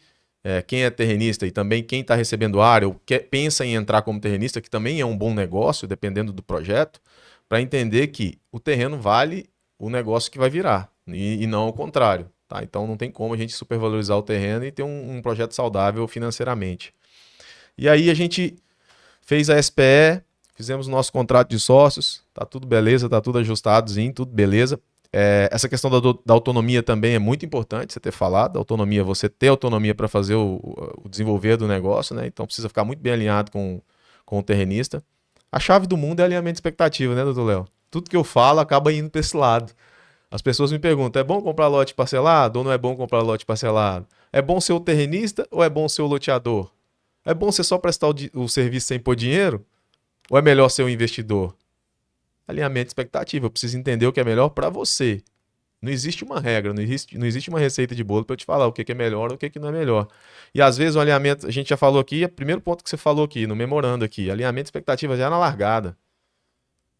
quem é terrenista e também quem está recebendo área ou pensa em entrar como terrenista, que também é um bom negócio, dependendo do projeto, para entender que o terreno vale o negócio que vai virar e não o contrário. Tá? Então não tem como a gente supervalorizar o terreno e ter um projeto saudável financeiramente. E aí a gente fez a SPE, fizemos o nosso contrato de sócios, tá tudo beleza, tá tudo ajustadozinho, tudo beleza. Essa questão da autonomia também é muito importante você ter falado. A autonomia, você ter autonomia para fazer o desenvolver do negócio, né? Então precisa ficar muito bem alinhado com o terrenista. A chave do mundo é alinhamento de expectativa, né, doutor Léo? Tudo que eu falo acaba indo para esse lado. As pessoas me perguntam, é bom comprar lote parcelado ou não é bom comprar lote parcelado? É bom ser o terrenista ou é bom ser o loteador? É bom ser só prestar o serviço sem pôr dinheiro? Ou é melhor ser um investidor? Alinhamento de expectativa. Eu preciso entender o que é melhor para você. Não existe uma regra, não existe uma receita de bolo para eu te falar o que é melhor ou o que não é melhor. E às vezes o alinhamento, a gente já falou aqui, o primeiro ponto que você falou aqui, no memorando aqui, alinhamento de expectativa já na largada.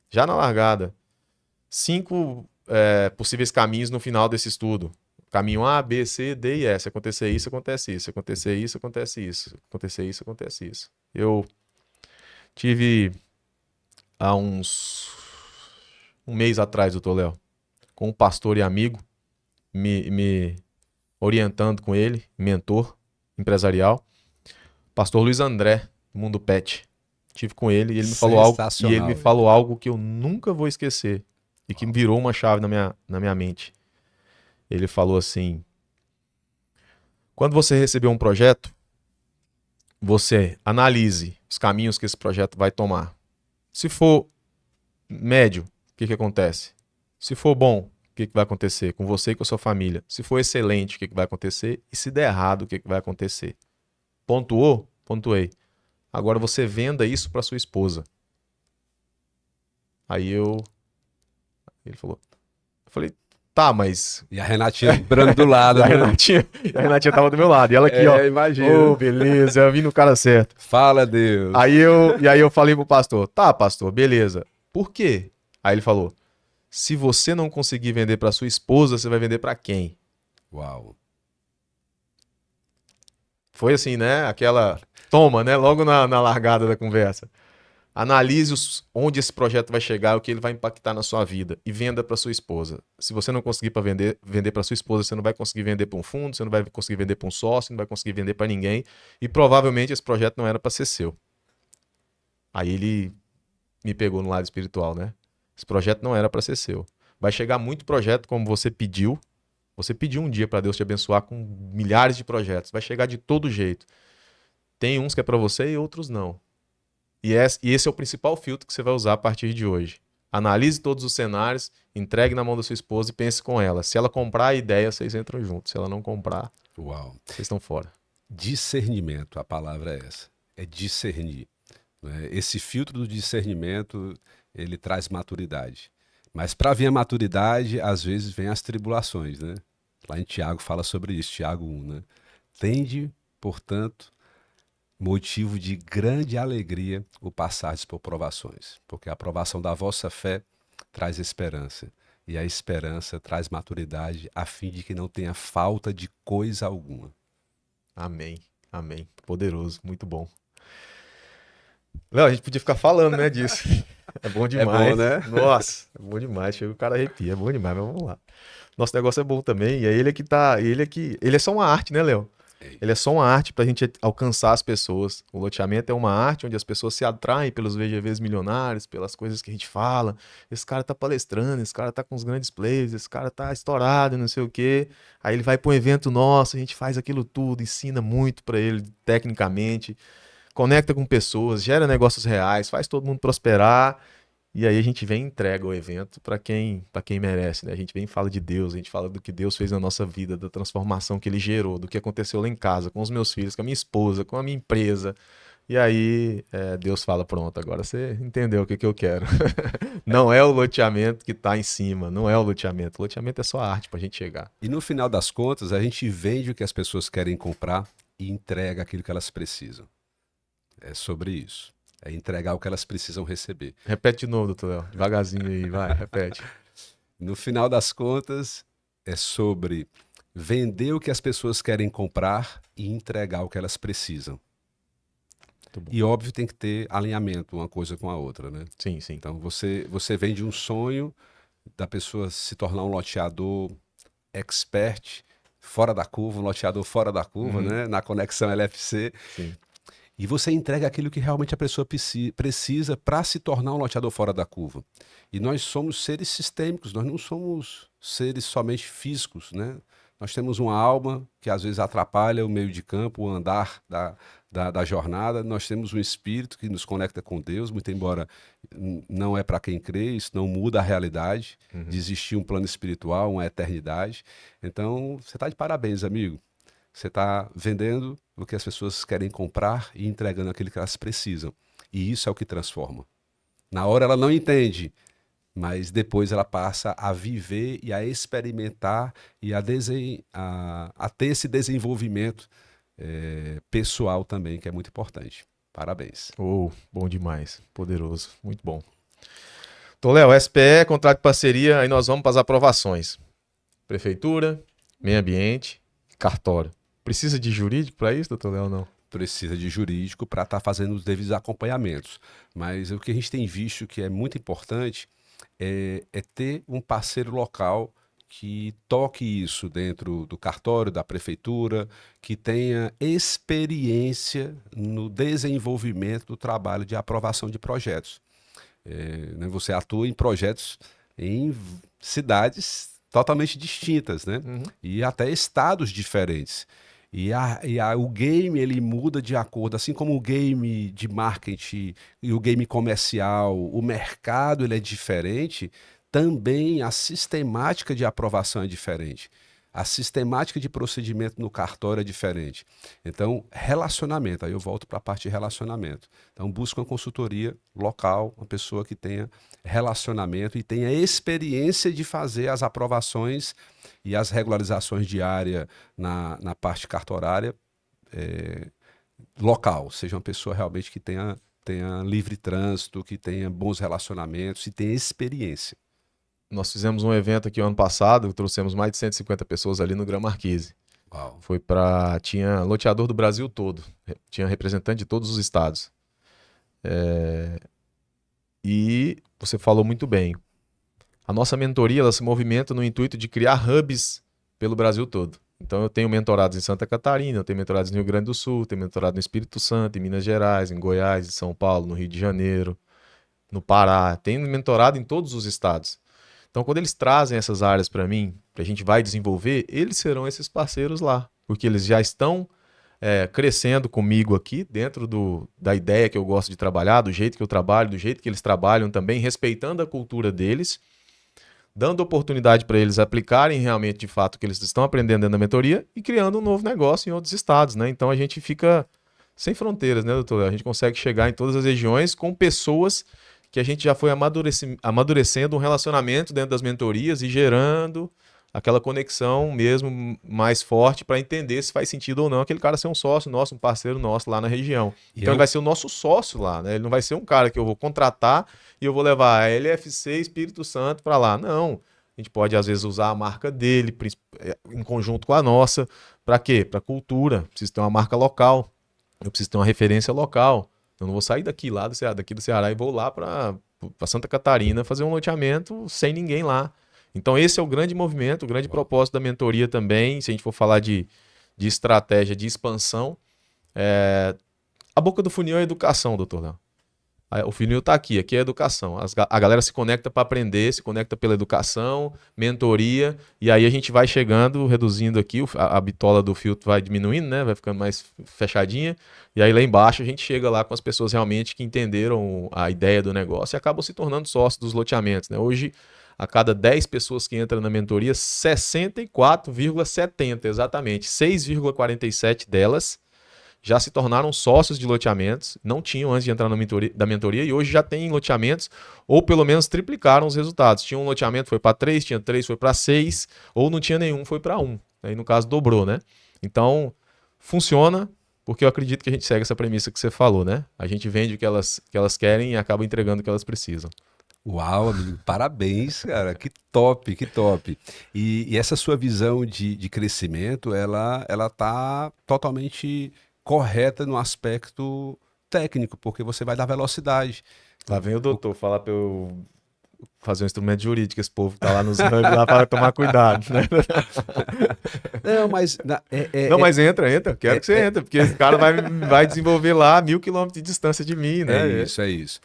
Já na largada. 5 possíveis caminhos no final desse estudo. Caminho A, B, C, D e S. Acontecer isso, acontece isso. Acontecer isso, acontece isso. Acontecer isso, acontece isso. Eu tive há um mês atrás, doutor Léo, com um pastor e amigo, me orientando com ele, mentor empresarial, pastor Luiz André, do Mundo Pet. Tive com ele e ele me falou algo que eu nunca vou esquecer e que virou uma chave na minha mente. Ele falou assim: quando você receber um projeto, você analise os caminhos que esse projeto vai tomar. Se for médio, o que acontece? Se for bom, que vai acontecer com você e com a sua família? Se for excelente, o que vai acontecer? E se der errado, o que vai acontecer? Pontuou? Pontuei. Agora você venda isso para sua esposa. Aí ele falou, eu falei, tá, mas... E a Renatinha vibrando do lado, a né? Renatinha tava do meu lado. E ela aqui, ó. Imagina. Oh, beleza, eu vim no cara certo. Fala, Deus. Aí eu falei pro pastor, tá, pastor, beleza. Por quê? Aí ele falou, se você não conseguir vender para sua esposa, você vai vender para quem? Uau. Foi assim, né? Aquela toma, né? Logo na largada da conversa. Analise onde esse projeto vai chegar, o que ele vai impactar na sua vida e venda para sua esposa. Se você não conseguir para vender para sua esposa, você não vai conseguir vender para um fundo, você não vai conseguir vender para um sócio, não vai conseguir vender para ninguém e provavelmente esse projeto não era para ser seu. Aí ele me pegou no lado espiritual, né? Esse projeto não era para ser seu. Vai chegar muito projeto como você pediu. Você pediu um dia para Deus te abençoar com milhares de projetos. Vai chegar de todo jeito. Tem uns que é para você e outros não. E esse é o principal filtro que você vai usar a partir de hoje. Analise todos os cenários, entregue na mão da sua esposa e pense com ela. Se ela comprar a ideia, vocês entram juntos. Se ela não comprar, Uau. vocês estão fora. Discernimento, a palavra é essa. É discernir. Né? Esse filtro do discernimento, ele traz maturidade. Mas para vir a maturidade, às vezes vem as tribulações, né? Lá em Tiago fala sobre isso, Tiago 1, né? Tende, portanto, motivo de grande alegria o passardes por provações, porque a provação da vossa fé traz esperança, e a esperança traz maturidade, a fim de que não tenha falta de coisa alguma. Amém, amém. Poderoso, muito bom. Léo, a gente podia ficar falando, né, disso. É bom demais. É bom, né? Nossa, é bom demais. Chega o cara arrepia, é bom demais, mas vamos lá. Nosso negócio é bom também, e é ele que tá, ele é só uma arte, né, Léo? Ele é só uma arte para a gente alcançar as pessoas. O loteamento é uma arte onde as pessoas se atraem pelos VGVs milionários, pelas coisas que a gente fala. Esse cara tá palestrando, esse cara tá com os grandes players, esse cara tá estourado, não sei o quê. Aí ele vai para um evento nosso, a gente faz aquilo tudo, ensina muito para ele tecnicamente, conecta com pessoas, gera negócios reais, faz todo mundo prosperar. E aí a gente vem e entrega o evento para quem merece, né? A gente vem e fala de Deus, a gente fala do que Deus fez na nossa vida, da transformação que Ele gerou, do que aconteceu lá em casa, com os meus filhos, com a minha esposa, com a minha empresa. E aí Deus fala, pronto, agora você entendeu o que eu quero. Não é o loteamento que está em cima, não é o loteamento. O loteamento é só a arte para a gente chegar. E no final das contas, a gente vende o que as pessoas querem comprar e entrega aquilo que elas precisam. É sobre isso. É entregar o que elas precisam receber. Repete de novo, doutor Léo. Devagarzinho aí, vai, repete. No final das contas, é sobre vender o que as pessoas querem comprar e entregar o que elas precisam. E óbvio, tem que ter alinhamento uma coisa com a outra, né? Sim, sim. Então você vende um sonho da pessoa se tornar um loteador expert, fora da curva, um loteador fora da curva, né? Na conexão LFC. Sim. E você entrega aquilo que realmente a pessoa precisa para se tornar um loteador fora da curva. E nós somos seres sistêmicos, nós não somos seres somente físicos, né? Nós temos uma alma que às vezes atrapalha o meio de campo, o andar da jornada. Nós temos um espírito que nos conecta com Deus, muito embora não é para quem crê, isso não muda a realidade de existir um plano espiritual, uma eternidade. Então, você está de parabéns, amigo. Você está vendendo o que as pessoas querem comprar e entregando aquilo que elas precisam. E isso é o que transforma. Na hora ela não entende, mas depois ela passa a viver e a experimentar e a ter esse desenvolvimento pessoal também, que é muito importante. Parabéns. Bom demais. Poderoso. Muito bom. Então, Léo, SPE, contrato de parceria, aí nós vamos para as aprovações. Prefeitura, meio ambiente, cartório. Precisa de jurídico para isso, doutor Léo, não? Precisa de jurídico para estar fazendo os devidos acompanhamentos. Mas o que a gente tem visto que é muito importante é ter um parceiro local que toque isso dentro do cartório, da prefeitura, que tenha experiência no desenvolvimento do trabalho de aprovação de projetos. Você atua em projetos em cidades totalmente distintas, né? E até estados diferentes. O game ele muda de acordo, assim como o game de marketing e o game comercial, o mercado ele é diferente, também a sistemática de aprovação é diferente. A sistemática de procedimento no cartório é diferente. Então, relacionamento, aí eu volto para a parte de relacionamento. Então, busca uma consultoria local, uma pessoa que tenha relacionamento e tenha experiência de fazer as aprovações e as regularizações diárias na parte cartorária local. Seja uma pessoa realmente que tenha livre trânsito, que tenha bons relacionamentos e tenha experiência. Nós fizemos um evento aqui ano passado, trouxemos mais de 150 pessoas ali no Gran Marquise. Uau. Tinha loteador do Brasil todo, tinha representante de todos os estados. E você falou muito bem. A nossa mentoria, ela se movimenta no intuito de criar hubs pelo Brasil todo. Então eu tenho mentorados em Santa Catarina, eu tenho mentorados no Rio Grande do Sul, tenho mentorado no Espírito Santo, em Minas Gerais, em Goiás, em São Paulo, no Rio de Janeiro, no Pará. Tenho mentorado em todos os estados. Então, quando eles trazem essas áreas para mim, que a gente vai desenvolver, eles serão esses parceiros lá, porque eles já estão crescendo comigo aqui, dentro da ideia que eu gosto de trabalhar, do jeito que eu trabalho, do jeito que eles trabalham também, respeitando a cultura deles, dando oportunidade para eles aplicarem realmente, de fato, o que eles estão aprendendo dentro da mentoria e criando um novo negócio em outros estados, né? Então, a gente fica sem fronteiras, né, doutor? A gente consegue chegar em todas as regiões com pessoas que a gente já foi amadurecendo um relacionamento dentro das mentorias e gerando aquela conexão mesmo mais forte para entender se faz sentido ou não aquele cara ser um sócio nosso, um parceiro nosso lá na região. Então ele vai ser o nosso sócio lá, né? Ele não vai ser um cara que eu vou contratar e eu vou levar a LFC Espírito Santo para lá. Não. A gente pode, às vezes, usar a marca dele em conjunto com a nossa. Para quê? Para cultura. Precisa ter uma marca local. Eu preciso ter uma referência local. Eu não vou sair daqui do Ceará e vou lá para Santa Catarina fazer um loteamento sem ninguém lá. Então esse é o grande movimento, o grande propósito da mentoria também, se a gente for falar de estratégia, de expansão. A boca do funil é a educação, doutor Léo. O funil está aqui é a educação. A galera se conecta para aprender, se conecta pela educação, mentoria, e aí a gente vai chegando, reduzindo aqui, a bitola do filtro vai diminuindo, né? Vai ficando mais fechadinha, e aí lá embaixo a gente chega lá com as pessoas realmente que entenderam a ideia do negócio e acabam se tornando sócios dos loteamentos, né? Hoje, a cada 10 pessoas que entram na mentoria, 64,70, exatamente, 6,47 delas já se tornaram sócios de loteamentos, não tinham antes de entrar da mentoria e hoje já têm loteamentos ou pelo menos triplicaram os resultados. Tinha um loteamento, foi para 3, tinha 3, foi para 6, ou não tinha nenhum, foi para 1. Aí no caso dobrou, né? Então funciona porque eu acredito que a gente segue essa premissa que você falou, né? A gente vende o que elas querem e acaba entregando o que elas precisam. Uau, amigo, parabéns, cara, que top, que top. E essa sua visão de crescimento, ela tá totalmente correta no aspecto técnico, porque você vai dar velocidade. Lá vem o doutor falar para eu fazer um instrumento jurídico, esse povo que tá lá nos hubs lá para tomar cuidado, né? Não, mas... mas entra, quero que você entre, porque esse cara vai desenvolver lá a 1.000 quilômetros de distância de mim, né? É isso.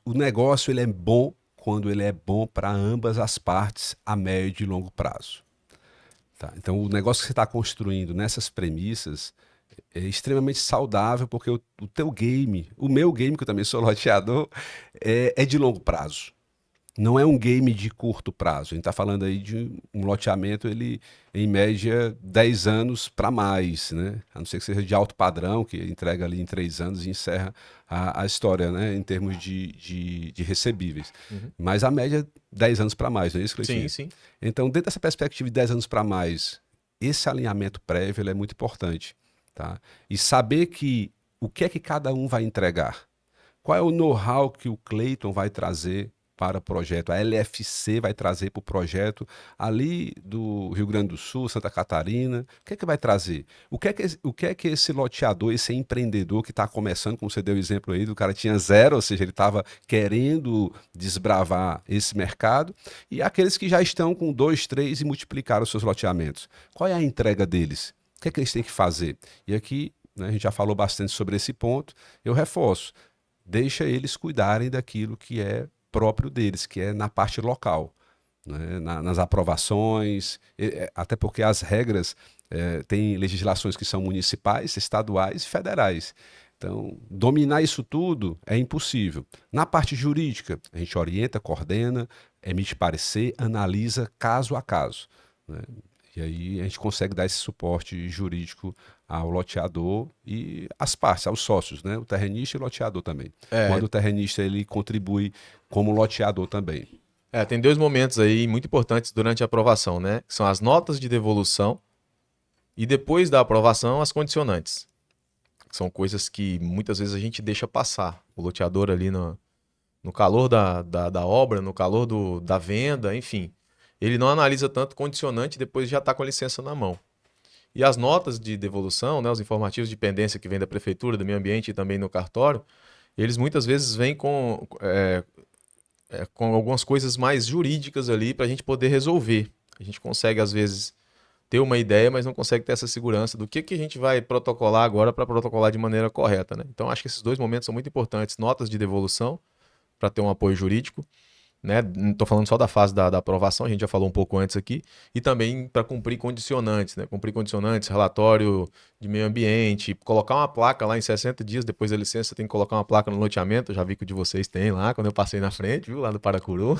O negócio ele é bom quando ele é bom para ambas as partes a médio e longo prazo. Tá? Então, o negócio que você está construindo nessas premissas é extremamente saudável, porque o teu game, o meu game, que eu também sou loteador, é de longo prazo. Não é um game de curto prazo. A gente está falando aí de um loteamento, ele, em média, 10 anos para mais, né? A não ser que seja de alto padrão, que entrega ali em 3 anos e encerra a história, né? Em termos de recebíveis. Uhum. Mas a média, 10 anos para mais, não é isso, Cleitinho? Sim. Então, dentro dessa perspectiva de 10 anos para mais, esse alinhamento prévio ele é muito importante. Tá? E saber o que é que cada um vai entregar. Qual é o know-how que o Cleiton vai trazer para o projeto, a LFC vai trazer para o projeto ali do Rio Grande do Sul, Santa Catarina, o que é que vai trazer? O que é que esse loteador, esse empreendedor que está começando, como você deu o exemplo aí, do cara tinha 0, ou seja, ele estava querendo desbravar esse mercado, e aqueles que já estão com 2, 3 e multiplicaram os seus loteamentos. Qual é a entrega deles? O que é que eles têm que fazer? E aqui, né, a gente já falou bastante sobre esse ponto, eu reforço, deixa eles cuidarem daquilo que é próprio deles, que é na parte local, né? Nas aprovações, até porque as regras têm legislações que são municipais, estaduais e federais. Então, dominar isso tudo é impossível. Na parte jurídica, a gente orienta, coordena, emite parecer, analisa caso a caso, né? E aí a gente consegue dar esse suporte jurídico ao loteador e às partes, aos sócios, né? O terrenista e o loteador também. Quando o terrenista ele contribui como loteador também. Tem dois momentos aí muito importantes durante a aprovação, né? Que são as notas de devolução e depois da aprovação as condicionantes. Que são coisas que muitas vezes a gente deixa passar. O loteador ali no calor da obra, no calor da venda, enfim. Ele não analisa tanto condicionante e depois já está com a licença na mão. E as notas de devolução, né, os informativos de pendência que vem da prefeitura, do meio ambiente e também no cartório, eles muitas vezes vêm com algumas coisas mais jurídicas ali para a gente poder resolver. A gente consegue, às vezes, ter uma ideia, mas não consegue ter essa segurança do que a gente vai protocolar agora para protocolar de maneira correta, né? Então, acho que esses dois momentos são muito importantes. Notas de devolução para ter um apoio jurídico, né? Não estou falando só da fase da aprovação, a gente já falou um pouco antes aqui, e também para cumprir condicionantes, né? Cumprir condicionantes, relatório de meio ambiente, colocar uma placa lá em 60 dias depois da licença, tem que colocar uma placa no loteamento, eu já vi que o de vocês tem lá, quando eu passei na frente, viu? Lá do Paracuru.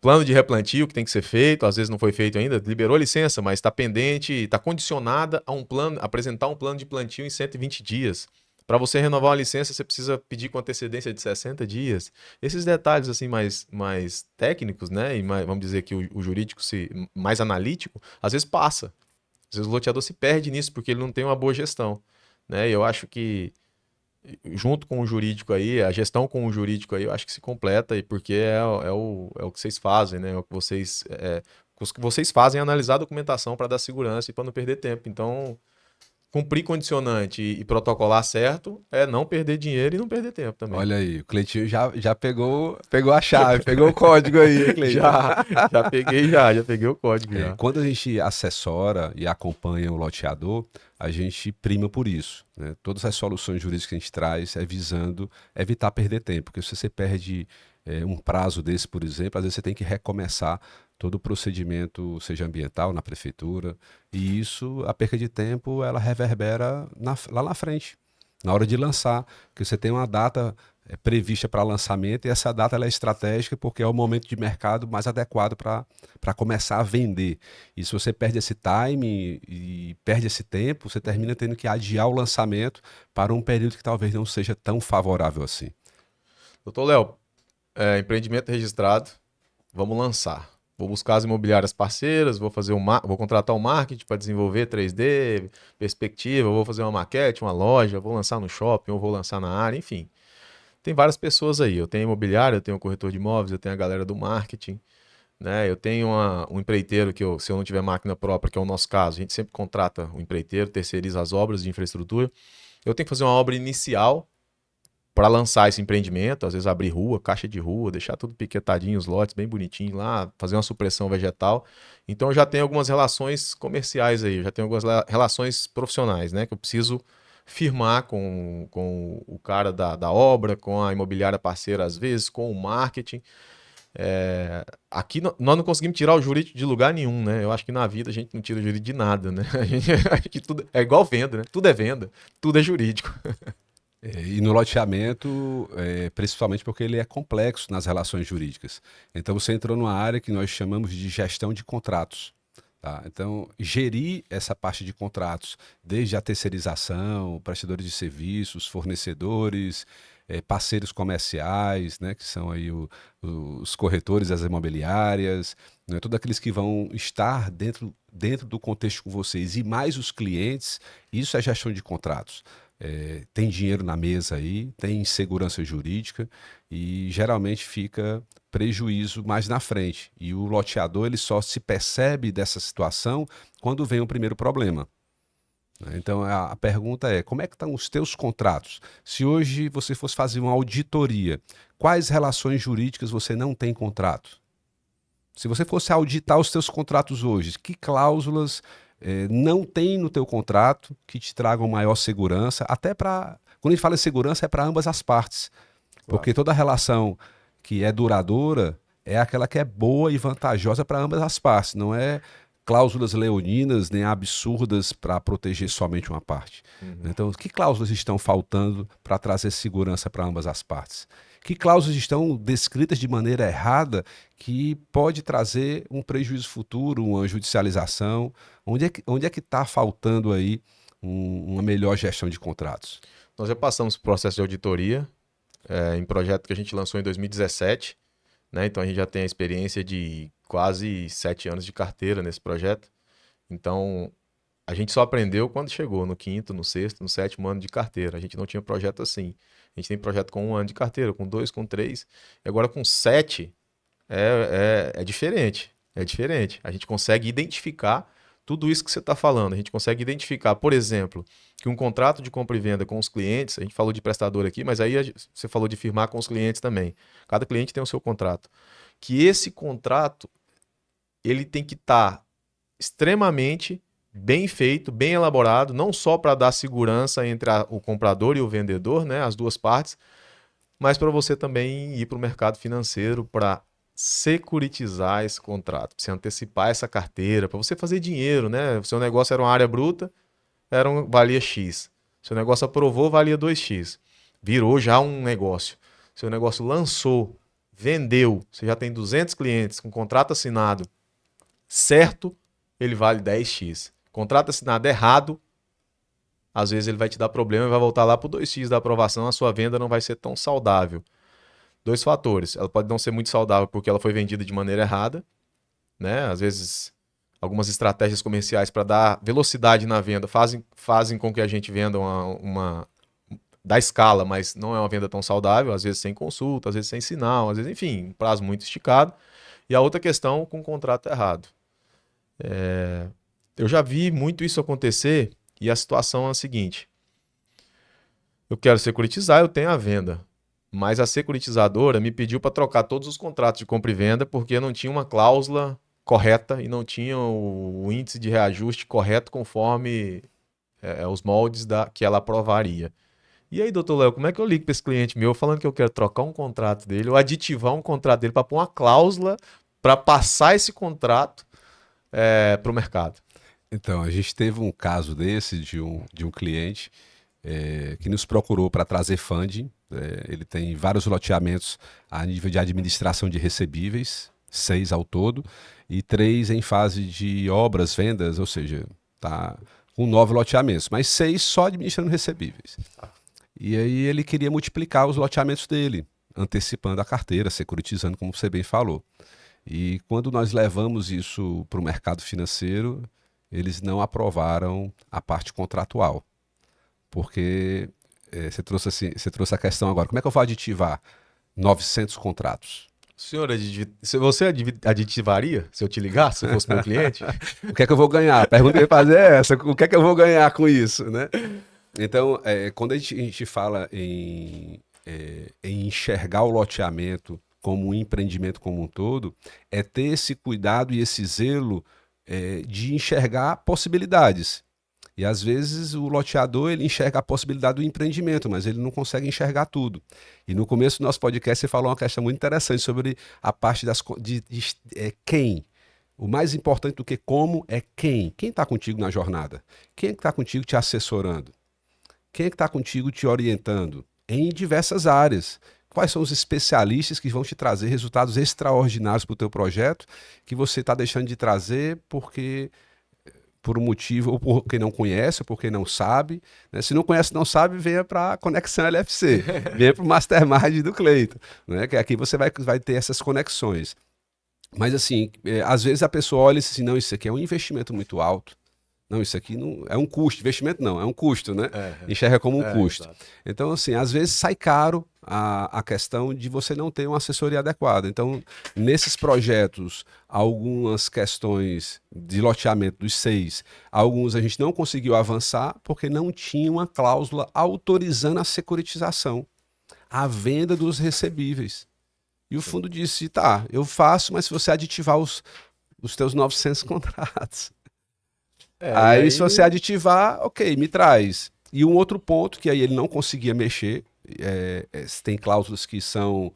Plano de replantio que tem que ser feito, às vezes não foi feito ainda, liberou a licença, mas está pendente, está condicionada a um plano, apresentar um plano de plantio em 120 dias. Para você renovar uma licença, você precisa pedir com antecedência de 60 dias. Esses detalhes assim mais técnicos, né? E vamos dizer que o jurídico mais analítico, às vezes passa. Às vezes o loteador se perde nisso porque ele não tem uma boa gestão, né? E eu acho que junto com o jurídico aí, a gestão com o jurídico aí, eu acho que se completa e porque é o que vocês fazem, né? O que vocês fazem é analisar a documentação para dar segurança e para não perder tempo. Então, cumprir condicionante e protocolar certo é não perder dinheiro e não perder tempo também. Olha aí, o Cleitinho já pegou a chave, pegou o código aí, Cleitinho. já peguei o código. Já. Quando a gente assessora e acompanha o loteador, a gente prima por isso, né? Todas as soluções jurídicas que a gente traz é visando evitar perder tempo, porque se você perde um prazo desse, por exemplo, às vezes você tem que recomeçar todo o procedimento, seja ambiental, na prefeitura, e isso, a perca de tempo, ela reverbera lá na frente, na hora de lançar, porque você tem uma data prevista para lançamento e essa data ela é estratégica porque é o momento de mercado mais adequado para começar a vender. E se você perde esse time e perde esse tempo, você termina tendo que adiar o lançamento para um período que talvez não seja tão favorável assim. Doutor Léo, empreendimento registrado, vamos lançar. Vou buscar as imobiliárias parceiras, vou contratar um marketing para desenvolver 3D, perspectiva, vou fazer uma maquete, uma loja, vou lançar no shopping ou vou lançar na área, enfim. Tem várias pessoas aí. Eu tenho imobiliário, eu tenho um corretor de imóveis, eu tenho a galera do marketing, né? Eu tenho um empreiteiro que se eu não tiver máquina própria, que é o nosso caso, a gente sempre contrata um empreiteiro, terceiriza as obras de infraestrutura. Eu tenho que fazer uma obra inicial para lançar esse empreendimento, às vezes abrir rua, caixa de rua, deixar tudo piquetadinho, os lotes bem bonitinho lá, fazer uma supressão vegetal. Então eu já tenho algumas relações comerciais aí, eu já tenho algumas relações profissionais, né? Que eu preciso firmar com o cara da obra, com a imobiliária parceira às vezes, com o marketing. Aqui nós não conseguimos tirar o jurídico de lugar nenhum, né? Eu acho que na vida a gente não tira o jurídico de nada, né? A gente acha que tudo é igual venda, né? Tudo é venda, tudo é jurídico. E no loteamento, principalmente porque ele é complexo nas relações jurídicas. Então você entrou numa área que nós chamamos de gestão de contratos. Tá? Então, gerir essa parte de contratos, desde a terceirização, prestadores de serviços, fornecedores, parceiros comerciais, né, que são aí os corretores, as imobiliárias, né, todos aqueles que vão estar dentro do contexto com vocês e mais os clientes, isso é gestão de contratos. Tem dinheiro na mesa aí, tem segurança jurídica e geralmente fica prejuízo mais na frente. E o loteador ele só se percebe dessa situação quando vem o primeiro problema. Então a pergunta é, como é que estão os teus contratos? Se hoje você fosse fazer uma auditoria, quais relações jurídicas você não tem contrato? Se você fosse auditar os teus contratos hoje, que cláusulas não tem no teu contrato que te tragam maior segurança? Até para, quando a gente fala de segurança, é para ambas as partes. Porque toda relação que é duradoura é aquela que é boa e vantajosa para ambas as partes. Não é cláusulas leoninas nem absurdas para proteger somente uma parte. Então, que cláusulas estão faltando para trazer segurança para ambas as partes? Que cláusulas estão descritas de maneira errada que pode trazer um prejuízo futuro, uma judicialização? Onde é que está faltando aí uma melhor gestão de contratos? Nós já passamos por processo de auditoria em projeto que a gente lançou em 2017, né? Então a gente já tem a experiência de quase 7 anos de carteira nesse projeto. Então a gente só aprendeu quando chegou no 5º, no 6º, no 7º ano de carteira. A gente não tinha projeto assim. A gente tem projeto com 1 ano de carteira, com 2, com 3. E agora com 7 é diferente. É diferente. A gente consegue identificar tudo isso que você está falando. A gente consegue identificar, por exemplo, que um contrato de compra e venda com os clientes, a gente falou de prestador aqui, mas aí você falou de firmar com os clientes também. Cada cliente tem o seu contrato. Que esse contrato ele tem que estar extremamente bem feito, bem elaborado, não só para dar segurança entre o comprador e o vendedor, né, as duas partes, mas para você também ir para o mercado financeiro para securitizar esse contrato, para você antecipar essa carteira, para você fazer dinheiro, né? O seu negócio era uma área bruta, valia X. Seu negócio aprovou, valia 2X. Virou já um negócio. Seu negócio lançou, vendeu, você já tem 200 clientes com contrato assinado certo, ele vale 10X. Contrato assinado errado, às vezes ele vai te dar problema e vai voltar lá para o 2X da aprovação, a sua venda não vai ser tão saudável. 2 fatores. Ela pode não ser muito saudável porque ela foi vendida de maneira errada, né? Às vezes, algumas estratégias comerciais para dar velocidade na venda fazem com que a gente venda da escala, mas não é uma venda tão saudável, às vezes sem consulta, às vezes sem sinal, às vezes, enfim, um prazo muito esticado. E a outra questão com o contrato errado. Eu já vi muito isso acontecer e a situação é a seguinte. Eu quero securitizar, eu tenho a venda. Mas a securitizadora me pediu para trocar todos os contratos de compra e venda porque não tinha uma cláusula correta e não tinha o índice de reajuste correto conforme os moldes que ela aprovaria. E aí, doutor Léo, como é que eu ligo para esse cliente meu falando que eu quero trocar um contrato dele ou aditivar um contrato dele para pôr uma cláusula para passar esse contrato para o mercado? Então, a gente teve um caso desse de um cliente que nos procurou para trazer funding. Ele tem vários loteamentos a nível de administração de recebíveis, 6 ao todo, e 3 em fase de obras, vendas, ou seja, tá com 9 loteamentos, mas 6 só administrando recebíveis. E aí ele queria multiplicar os loteamentos dele, antecipando a carteira, securitizando, como você bem falou. E quando nós levamos isso para o mercado financeiro, eles não aprovaram a parte contratual, porque você trouxe a questão agora, como é que eu vou aditivar 900 contratos? Senhor, você aditivaria se eu te ligasse, se eu fosse meu cliente? O que é que eu vou ganhar? A pergunta que eu ia fazer é essa, o que é que eu vou ganhar com isso, né? Então, quando a gente fala em enxergar o loteamento como um empreendimento como um todo, é ter esse cuidado e esse zelo de enxergar possibilidades. E às vezes o loteador ele enxerga a possibilidade do empreendimento, mas ele não consegue enxergar tudo. E no começo do nosso podcast você falou uma questão muito interessante sobre a parte de quem. O mais importante do que como é quem. Quem está contigo na jornada? Quem é que está contigo te assessorando? Quem é que está contigo te orientando? Em diversas áreas. Quais são os especialistas que vão te trazer resultados extraordinários para o teu projeto que você está deixando de trazer porque por um motivo, ou porque não conhece, ou porque não sabe, né? Se não conhece, não sabe, venha para a Conexão LFC, venha para o Mastermind do Cleiton, né? Que aqui você vai ter essas conexões. Mas assim, às vezes a pessoa olha e diz assim, não, isso aqui é um investimento muito alto, não, isso aqui não é um custo, investimento não, é um custo, né? Enxerga como um custo. Exato. Então, assim, às vezes sai caro a questão de você não ter uma assessoria adequada. Então, nesses projetos, algumas questões de loteamento dos 6, alguns a gente não conseguiu avançar porque não tinha uma cláusula autorizando a securitização, a venda dos recebíveis. E o fundo disse, tá, eu faço, mas se você aditivar os teus 900 contratos. Aí se você aditivar, ok, me traz. E um outro ponto que aí ele não conseguia mexer, tem cláusulas que são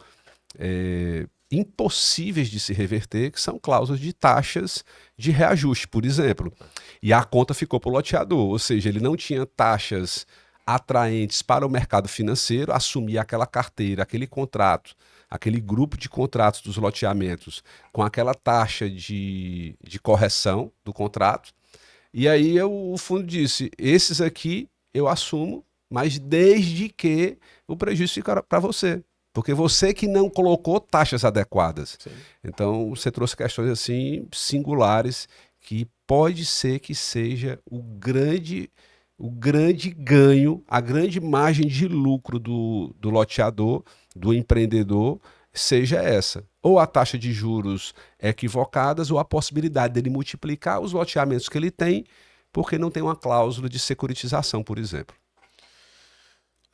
impossíveis de se reverter, que são cláusulas de taxas de reajuste, por exemplo. E a conta ficou para o loteador, ou seja, ele não tinha taxas atraentes para o mercado financeiro, assumir aquela carteira, aquele contrato, aquele grupo de contratos dos loteamentos com aquela taxa de correção do contrato. E aí o fundo disse, esses aqui eu assumo, mas desde que o prejuízo fica para você. Porque você que não colocou taxas adequadas. Sim. Então, você trouxe questões assim singulares que pode ser que seja o grande ganho, a grande margem de lucro do loteador, do empreendedor, seja essa. Ou a taxa de juros equivocadas, ou a possibilidade dele multiplicar os loteamentos que ele tem, porque não tem uma cláusula de securitização, por exemplo.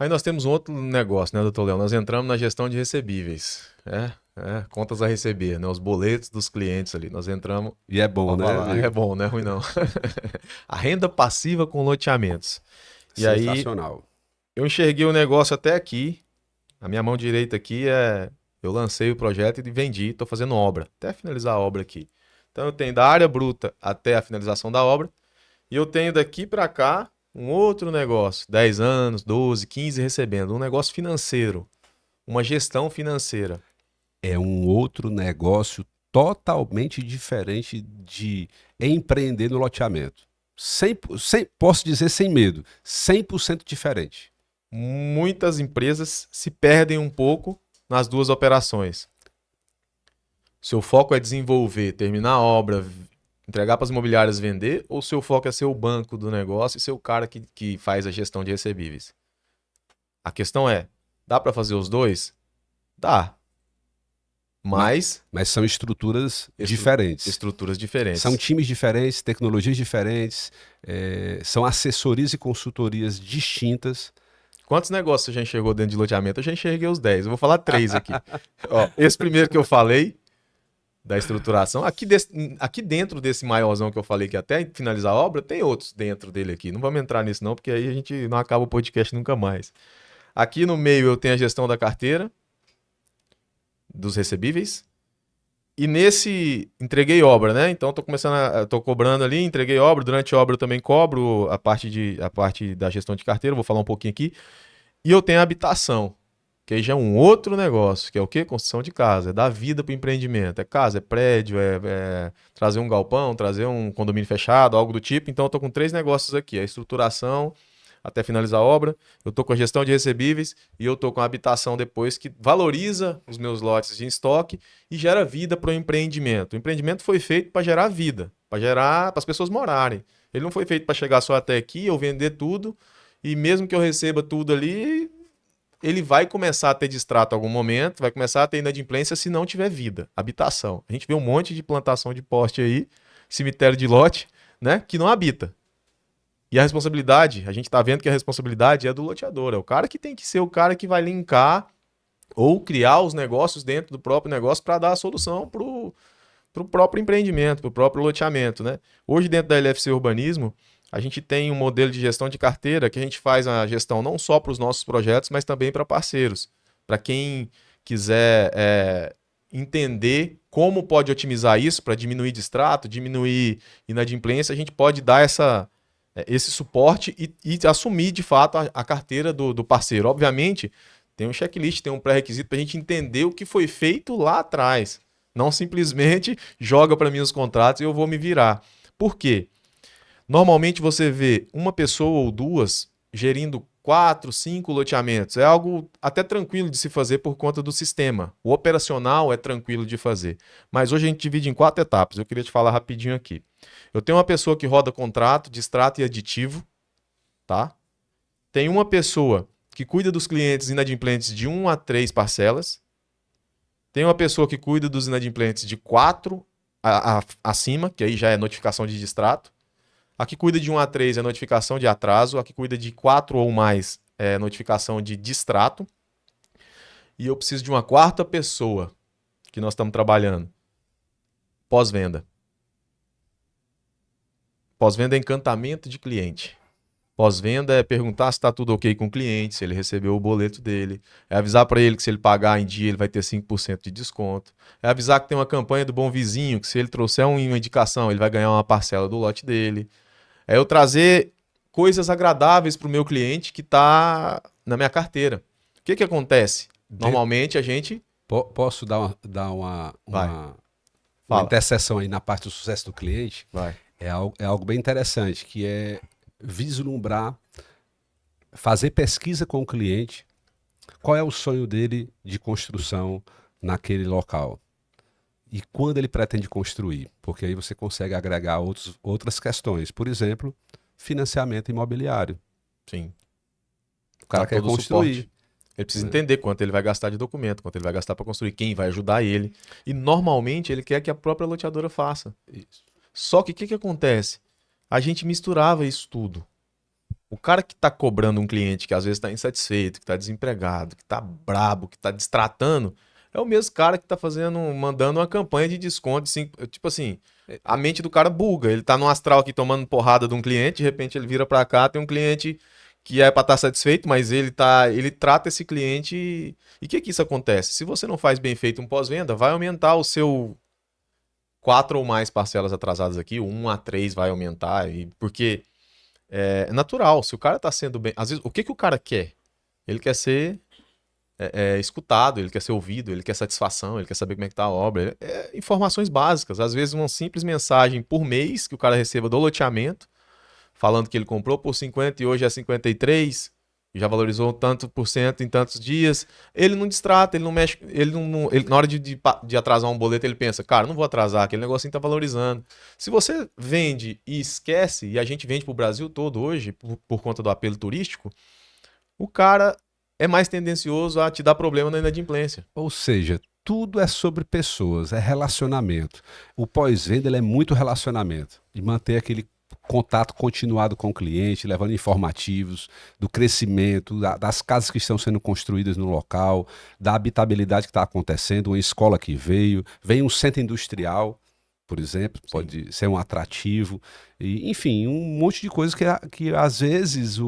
Aí nós temos um outro negócio, né, doutor Léo? Nós entramos na gestão de recebíveis, contas a receber, né? Os boletos dos clientes ali. Nós entramos. E é bom, né? É bom, não é ruim não. A renda passiva com loteamentos. E aí, sensacional. eu enxerguei o negócio até aqui. A minha mão direita aqui eu lancei o projeto e vendi, estou fazendo obra, até finalizar a obra aqui. Então eu tenho da área bruta até a finalização da obra. E eu tenho daqui para cá um outro negócio, 10 anos, 12, 15 recebendo, um negócio financeiro, uma gestão financeira. É um outro negócio totalmente diferente de empreender no loteamento. Posso dizer sem medo, 100% diferente. Muitas empresas se perdem um pouco nas duas operações. Seu foco é desenvolver, terminar a obra, entregar para as imobiliárias vender, ou seu foco é ser o banco do negócio e ser o cara que faz a gestão de recebíveis? A questão é, dá para fazer os dois? Dá. Mas são estruturas diferentes. Estruturas diferentes. São times diferentes, tecnologias diferentes, são assessorias e consultorias distintas. Quantos negócios você já enxergou dentro de loteamento? Eu já enxerguei os 10. Eu vou falar 3 aqui. Ó, esse primeiro que eu falei, da estruturação. Aqui dentro desse maiorzão que eu falei que até finalizar a obra, tem outros dentro dele aqui. Não vamos entrar nisso não, porque aí a gente não acaba o podcast nunca mais. Aqui no meio eu tenho a gestão da carteira, dos recebíveis. E nesse, entreguei obra, né? Então tô cobrando ali, entreguei obra. Durante a obra eu também cobro a parte da gestão de carteira, vou falar um pouquinho aqui. E eu tenho a habitação, que aí já é um outro negócio, que é o quê? Construção de casa, é dar vida para o empreendimento. É casa, é prédio, é trazer um galpão, trazer um condomínio fechado, algo do tipo. Então eu tô com 3 negócios aqui, a estruturação até finalizar a obra, eu tô com a gestão de recebíveis e eu tô com a habitação depois, que valoriza os meus lotes em estoque e gera vida para o empreendimento. O empreendimento foi feito para gerar vida, para as pessoas morarem. Ele não foi feito para chegar só até aqui, eu vender tudo, e mesmo que eu receba tudo ali, ele vai começar a ter distrato em algum momento, vai começar a ter inadimplência se não tiver vida. Habitação. A gente vê um monte de plantação de poste aí, cemitério de lote, né, que não habita. E a responsabilidade, a gente está vendo que a responsabilidade é do loteador. É o cara que tem que ser o cara que vai linkar ou criar os negócios dentro do próprio negócio para dar a solução para o próprio empreendimento, para o próprio loteamento, né? Hoje, dentro da LFC Urbanismo, a gente tem um modelo de gestão de carteira que a gente faz a gestão não só para os nossos projetos, mas também para parceiros. Para quem quiser entender como pode otimizar isso para diminuir distrato, diminuir inadimplência, a gente pode dar esse suporte e assumir de fato a carteira do parceiro. Obviamente, tem um checklist, tem um pré-requisito para a gente entender o que foi feito lá atrás. Não simplesmente joga para mim os contratos e eu vou me virar. Por quê? Normalmente você vê uma pessoa ou duas gerindo 4, 5 loteamentos. É algo até tranquilo de se fazer por conta do sistema. O operacional é tranquilo de fazer. Mas hoje a gente divide em 4 etapas. Eu queria te falar rapidinho aqui. Eu tenho uma pessoa que roda contrato, distrato e aditivo, tá? Tem uma pessoa que cuida dos clientes inadimplentes de 1 a 3 parcelas. Tem uma pessoa que cuida dos inadimplentes de 4 acima, que aí já é notificação de distrato. A que cuida de 1 a 3 é notificação de atraso. A que cuida de 4 ou mais é notificação de distrato. E eu preciso de uma 4ª pessoa que nós estamos trabalhando. Pós-venda. Pós-venda é encantamento de cliente. Pós-venda é perguntar se está tudo ok com o cliente, se ele recebeu o boleto dele. É avisar para ele que se ele pagar em dia, ele vai ter 5% de desconto. É avisar que tem uma campanha do Bom Vizinho, que se ele trouxer uma indicação, ele vai ganhar uma parcela do lote dele. É eu trazer coisas agradáveis para o meu cliente que está na minha carteira. O que acontece? Normalmente a gente... Posso dar uma interseção aí na parte do sucesso do cliente? Vai. É algo bem interessante, que é vislumbrar, fazer pesquisa com o cliente, qual é o sonho dele de construção naquele local e quando ele pretende construir, porque aí você consegue agregar outras questões, por exemplo, financiamento imobiliário. Sim. O cara quer construir. Ele precisa entender quanto ele vai gastar de documento, quanto ele vai gastar para construir, quem vai ajudar ele. E normalmente ele quer que a própria loteadora faça. Isso. Só que o que acontece? A gente misturava isso tudo. O cara que está cobrando um cliente que às vezes está insatisfeito, que está desempregado, que está brabo, que está destratando, é o mesmo cara que está mandando uma campanha de desconto. Tipo assim, a mente do cara buga. Ele está no astral aqui tomando porrada de um cliente, de repente ele vira para cá, tem um cliente que é para estar satisfeito, mas ele trata esse cliente. E o que isso acontece? Se você não faz bem feito um pós-venda, vai aumentar o seu 4 ou mais parcelas atrasadas aqui, 1 a 3 vai aumentar, porque é natural. Se o cara está sendo bem... Às vezes, o que o cara quer? Ele quer ser escutado, ele quer ser ouvido, ele quer satisfação, ele quer saber como é que tá a obra. Informações básicas. Às vezes, uma simples mensagem por mês que o cara receba do loteamento, falando que ele comprou por 50 e hoje é 53, já valorizou tanto por cento em tantos dias. Ele não distrata, ele não mexe, ele na hora de atrasar um boleto, ele pensa, cara, não vou atrasar, aquele negocinho tá valorizando. Se você vende e esquece, e a gente vende pro Brasil todo hoje, por conta do apelo turístico, o cara é mais tendencioso a te dar problema na inadimplência. Ou seja, tudo é sobre pessoas, é relacionamento. O pós-venda ele é muito relacionamento, de manter aquele contato continuado com o cliente, levando informativos do crescimento, das casas que estão sendo construídas no local, da habitabilidade que está acontecendo, uma escola que vem um centro industrial, por exemplo, pode ser um atrativo, e, enfim, um monte de coisas que às vezes,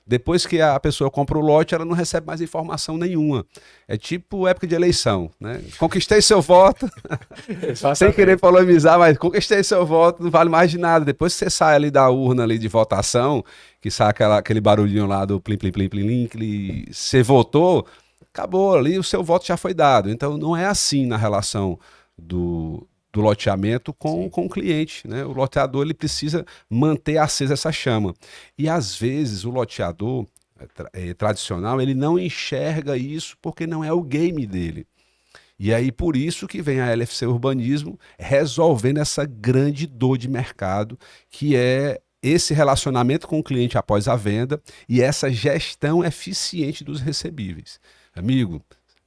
depois que a pessoa compra o lote, ela não recebe mais informação nenhuma. É tipo época de eleição, né? Conquistei seu voto, sem querer polemizar, mas conquistei seu voto, não vale mais de nada. Depois que você sai ali da urna ali de votação, que sai aquele barulhinho lá do plim, plim, plim, plim, plim, que você votou, acabou ali, o seu voto já foi dado. Então não é assim na relação do loteamento com o cliente, né? O loteador ele precisa manter acesa essa chama. E às vezes o loteador tradicional ele não enxerga isso porque não é o game dele. E aí por isso que vem a LFC Urbanismo resolvendo essa grande dor de mercado que é esse relacionamento com o cliente após a venda e essa gestão eficiente dos recebíveis. Amigo,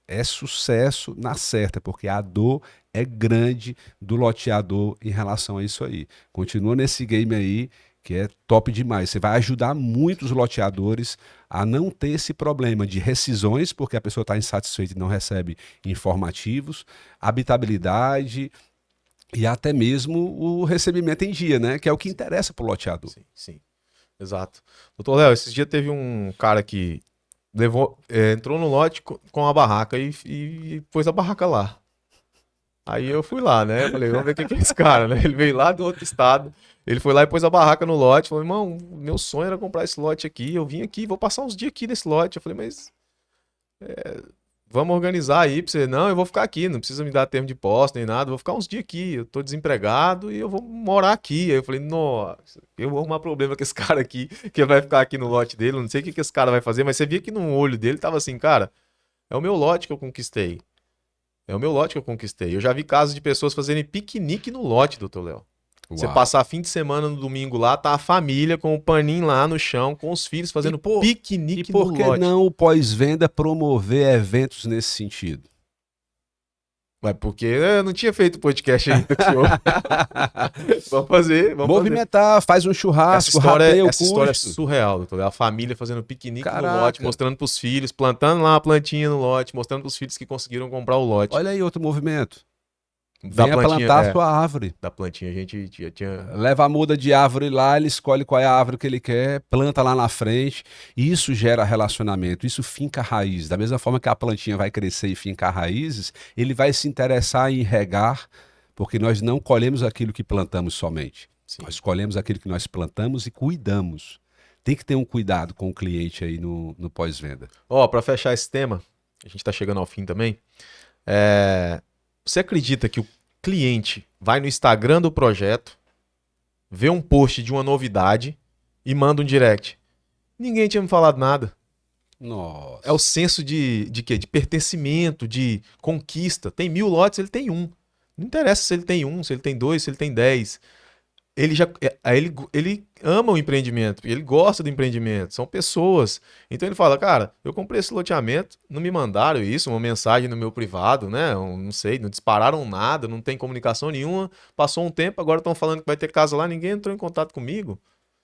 é sucesso na certa, porque a dor é grande do loteador em relação a isso aí. Continua nesse game aí, que é top demais. Você vai ajudar muitos loteadores a não ter esse problema de rescisões, porque a pessoa está insatisfeita e não recebe informativos, habitabilidade e até mesmo o recebimento em dia, né? Que é o que interessa para o loteador. Sim, exato. Doutor Léo, esses dias teve um cara que entrou no lote com a barraca e pôs a barraca lá. Aí eu fui lá, né? Eu falei, vamos ver o que é esse cara, né? Ele veio lá do outro estado, ele foi lá e pôs a barraca no lote. Falei, irmão, meu sonho era comprar esse lote aqui. Eu vim aqui, vou passar uns dias aqui nesse lote. Eu falei, mas vamos organizar aí pra você. Não, eu vou ficar aqui, não precisa me dar termo de posse nem nada. Vou ficar uns dias aqui. Eu tô desempregado e eu vou morar aqui. Aí eu falei, nossa, eu vou arrumar problema com esse cara aqui, que vai ficar aqui no lote dele. Eu não sei o que esse cara vai fazer, mas você via que no olho dele tava assim, cara, é o meu lote que eu conquistei. É o meu lote que eu conquistei. Eu já vi casos de pessoas fazerem piquenique no lote, doutor Léo. Você passar fim de semana no domingo lá, tá a família com o paninho lá no chão, com os filhos fazendo piquenique no lote. E por que não o pós-venda promover eventos nesse sentido? Mas porque eu não tinha feito podcast ainda. Vamos fazer. Movimentar, faz um churrasco, essa história é surreal, doutor Léo. A família fazendo piquenique no lote, mostrando pros filhos, plantando lá uma plantinha no lote, mostrando pros filhos que conseguiram comprar o lote. Olha aí outro movimento. Venha plantar a sua árvore. Da plantinha a gente tinha... Leva a muda de árvore lá, ele escolhe qual é a árvore que ele quer, planta lá na frente, e isso gera relacionamento, isso finca raiz. Da mesma forma que a plantinha vai crescer e fincar raízes, ele vai se interessar em regar, porque nós não colhemos aquilo que plantamos somente. Sim. Nós colhemos aquilo que nós plantamos e cuidamos. Tem que ter um cuidado com o cliente aí no pós-venda. Para fechar esse tema, a gente está chegando ao fim também, você acredita que o cliente vai no Instagram do projeto, vê um post de uma novidade e manda um direct? Ninguém tinha me falado nada. Nossa. É o senso de quê? De pertencimento, de conquista. Tem 1000 lotes, ele tem um. Não interessa se ele tem um, se ele tem 2, se ele tem 10. Ele ama o empreendimento, ele gosta do empreendimento, são pessoas. Então ele fala, cara, eu comprei esse loteamento, não me mandaram isso, uma mensagem no meu privado, né? Não sei, não dispararam nada, não tem comunicação nenhuma. Passou um tempo, agora estão falando que vai ter casa lá, ninguém entrou em contato comigo.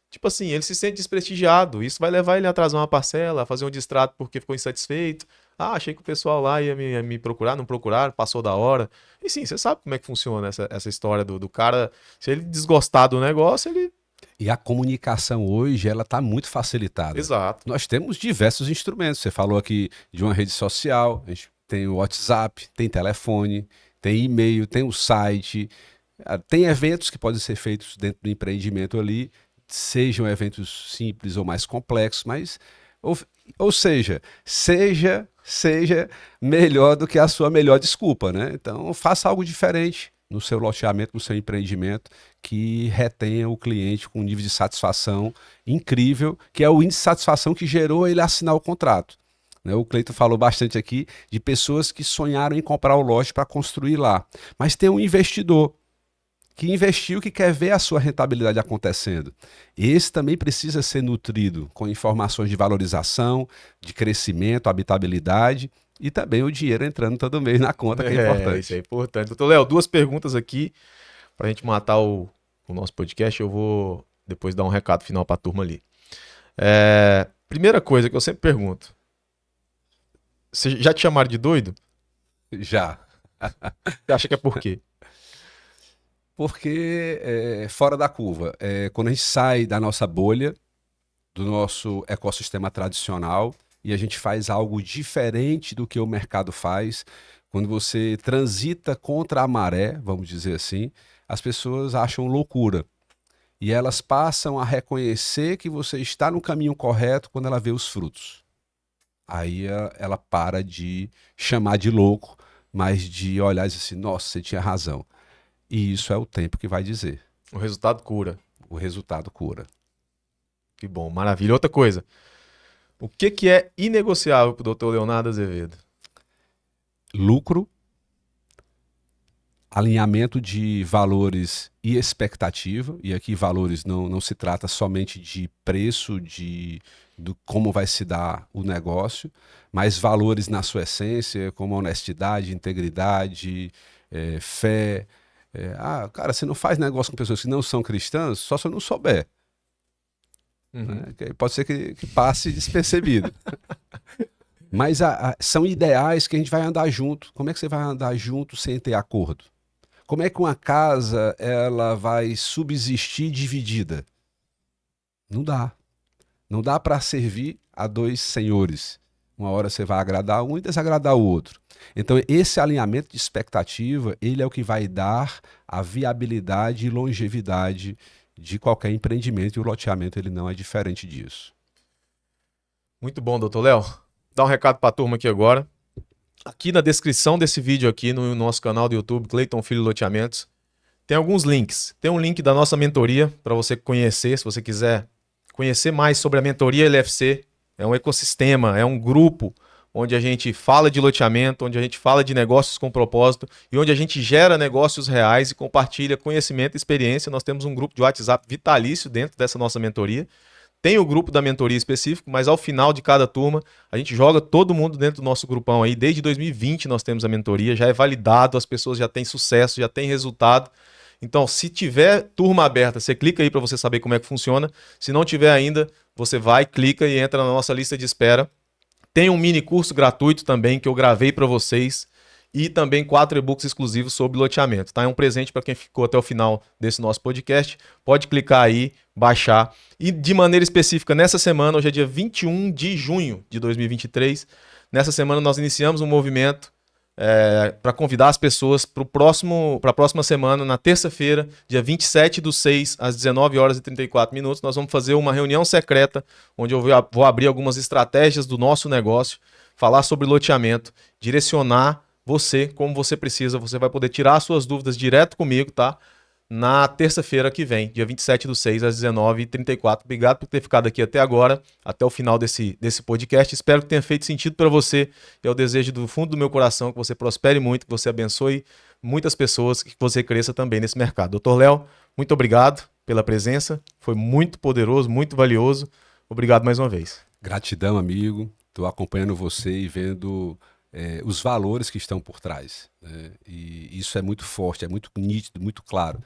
Tipo assim, ele se sente desprestigiado. Isso vai levar ele a atrasar uma parcela, a fazer um distrato porque ficou insatisfeito. Achei que o pessoal lá ia me procurar, não procuraram, passou da hora. E sim, você sabe como é que funciona essa história do cara. Se ele desgostar do negócio, ele... E a comunicação hoje, ela está muito facilitada. Exato. Nós temos diversos instrumentos. Você falou aqui de uma rede social, a gente tem o WhatsApp, tem telefone, tem e-mail, tem o site, tem eventos que podem ser feitos dentro do empreendimento ali, sejam eventos simples ou mais complexos, mas, ou seja melhor do que a sua melhor desculpa, né? Então, faça algo diferente no seu loteamento, no seu empreendimento, que retenha o cliente com um nível de satisfação incrível, que é o índice de satisfação que gerou ele assinar o contrato. O Cleiton falou bastante aqui de pessoas que sonharam em comprar o lote para construir lá, mas tem um investidor que investiu, que quer ver a sua rentabilidade acontecendo. Esse também precisa ser nutrido com informações de valorização, de crescimento, habitabilidade e também o dinheiro entrando todo mês na conta, que é importante. Isso é importante. Doutor Léo, 2 perguntas aqui para a gente matar o nosso podcast. Eu vou depois dar um recado final para a turma ali. Primeira coisa que eu sempre pergunto. Você já te chamaram de doido? Já. Você acha que é por quê? Porque fora da curva. Quando a gente sai da nossa bolha, do nosso ecossistema tradicional, e a gente faz algo diferente do que o mercado faz, quando você transita contra a maré, vamos dizer assim, as pessoas acham loucura. E elas passam a reconhecer que você está no caminho correto quando ela vê os frutos. Aí ela para de chamar de louco, mas de olhar e dizer assim, nossa, você tinha razão. E isso é o tempo que vai dizer. O resultado cura. O resultado cura. Que bom, maravilha. Outra coisa. O que é inegociável para o doutor Leonardo Azevedo? Lucro, alinhamento de valores e expectativa. E aqui valores não se trata somente de preço, do como vai se dar o negócio, mas valores na sua essência, como honestidade, integridade, fé. Cara, você não faz negócio com pessoas que não são cristãs só se eu não souber. Né? Pode ser que passe despercebido. Mas são ideais que a gente vai andar junto. Como é que você vai andar junto sem ter acordo? Como é que uma casa ela vai subsistir dividida? Não dá. Não dá para servir a 2 senhores. Uma hora você vai agradar um e desagradar o outro. Então, esse alinhamento de expectativa, ele é o que vai dar a viabilidade e longevidade de qualquer empreendimento, e o loteamento ele não é diferente disso. Muito bom, doutor Léo. Dá um recado para a turma aqui agora. Aqui na descrição desse vídeo aqui no nosso canal do YouTube, Cleiton Filho Loteamentos, tem alguns links. Tem um link da nossa mentoria para você conhecer, se você quiser conhecer mais sobre a mentoria LFC. É um ecossistema, é um grupo onde a gente fala de loteamento, onde a gente fala de negócios com propósito e onde a gente gera negócios reais e compartilha conhecimento e experiência. Nós temos um grupo de WhatsApp vitalício dentro dessa nossa mentoria. Tem o grupo da mentoria específico, mas ao final de cada turma, a gente joga todo mundo dentro do nosso grupão aí. Desde 2020 nós temos a mentoria, já é validado, as pessoas já têm sucesso, já têm resultado. Então, se tiver turma aberta, você clica aí para você saber como é que funciona. Se não tiver ainda, você vai, clica e entra na nossa lista de espera. Tem um mini curso gratuito também que eu gravei para vocês e também 4 e-books exclusivos sobre loteamento, tá? É um presente para quem ficou até o final desse nosso podcast. Pode clicar aí, baixar. E de maneira específica, nessa semana, hoje é dia 21 de junho de 2023, nessa semana nós iniciamos um movimento para convidar as pessoas para a próxima semana, na terça-feira, dia 27/6, às 19h34, nós vamos fazer uma reunião secreta, onde eu vou abrir algumas estratégias do nosso negócio, falar sobre loteamento, direcionar você como você precisa. Você vai poder tirar suas dúvidas direto comigo, tá? Na terça-feira que vem, dia 27/6, às 19h34. Obrigado por ter ficado aqui até agora, até o final desse podcast. Espero que tenha feito sentido para você. Eu desejo do fundo do meu coração que você prospere muito, que você abençoe muitas pessoas, que você cresça também nesse mercado. Doutor Léo, muito obrigado pela presença. Foi muito poderoso, muito valioso. Obrigado mais uma vez. Gratidão, amigo. Estou acompanhando você e vendo os valores que estão por trás, né? E isso é muito forte, é muito nítido, muito claro.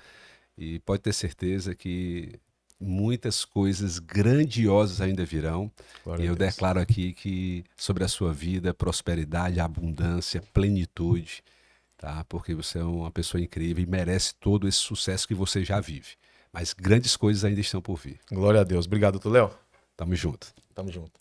E pode ter certeza que muitas coisas grandiosas ainda virão. Glória E a eu Deus. declaro aqui que sobre a sua vida, prosperidade, abundância, plenitude, tá? Porque você é uma pessoa incrível e merece todo esse sucesso que você já vive. Mas grandes coisas ainda estão por vir. Glória a Deus. Obrigado, doutor Léo. Tamo junto. Tamo junto.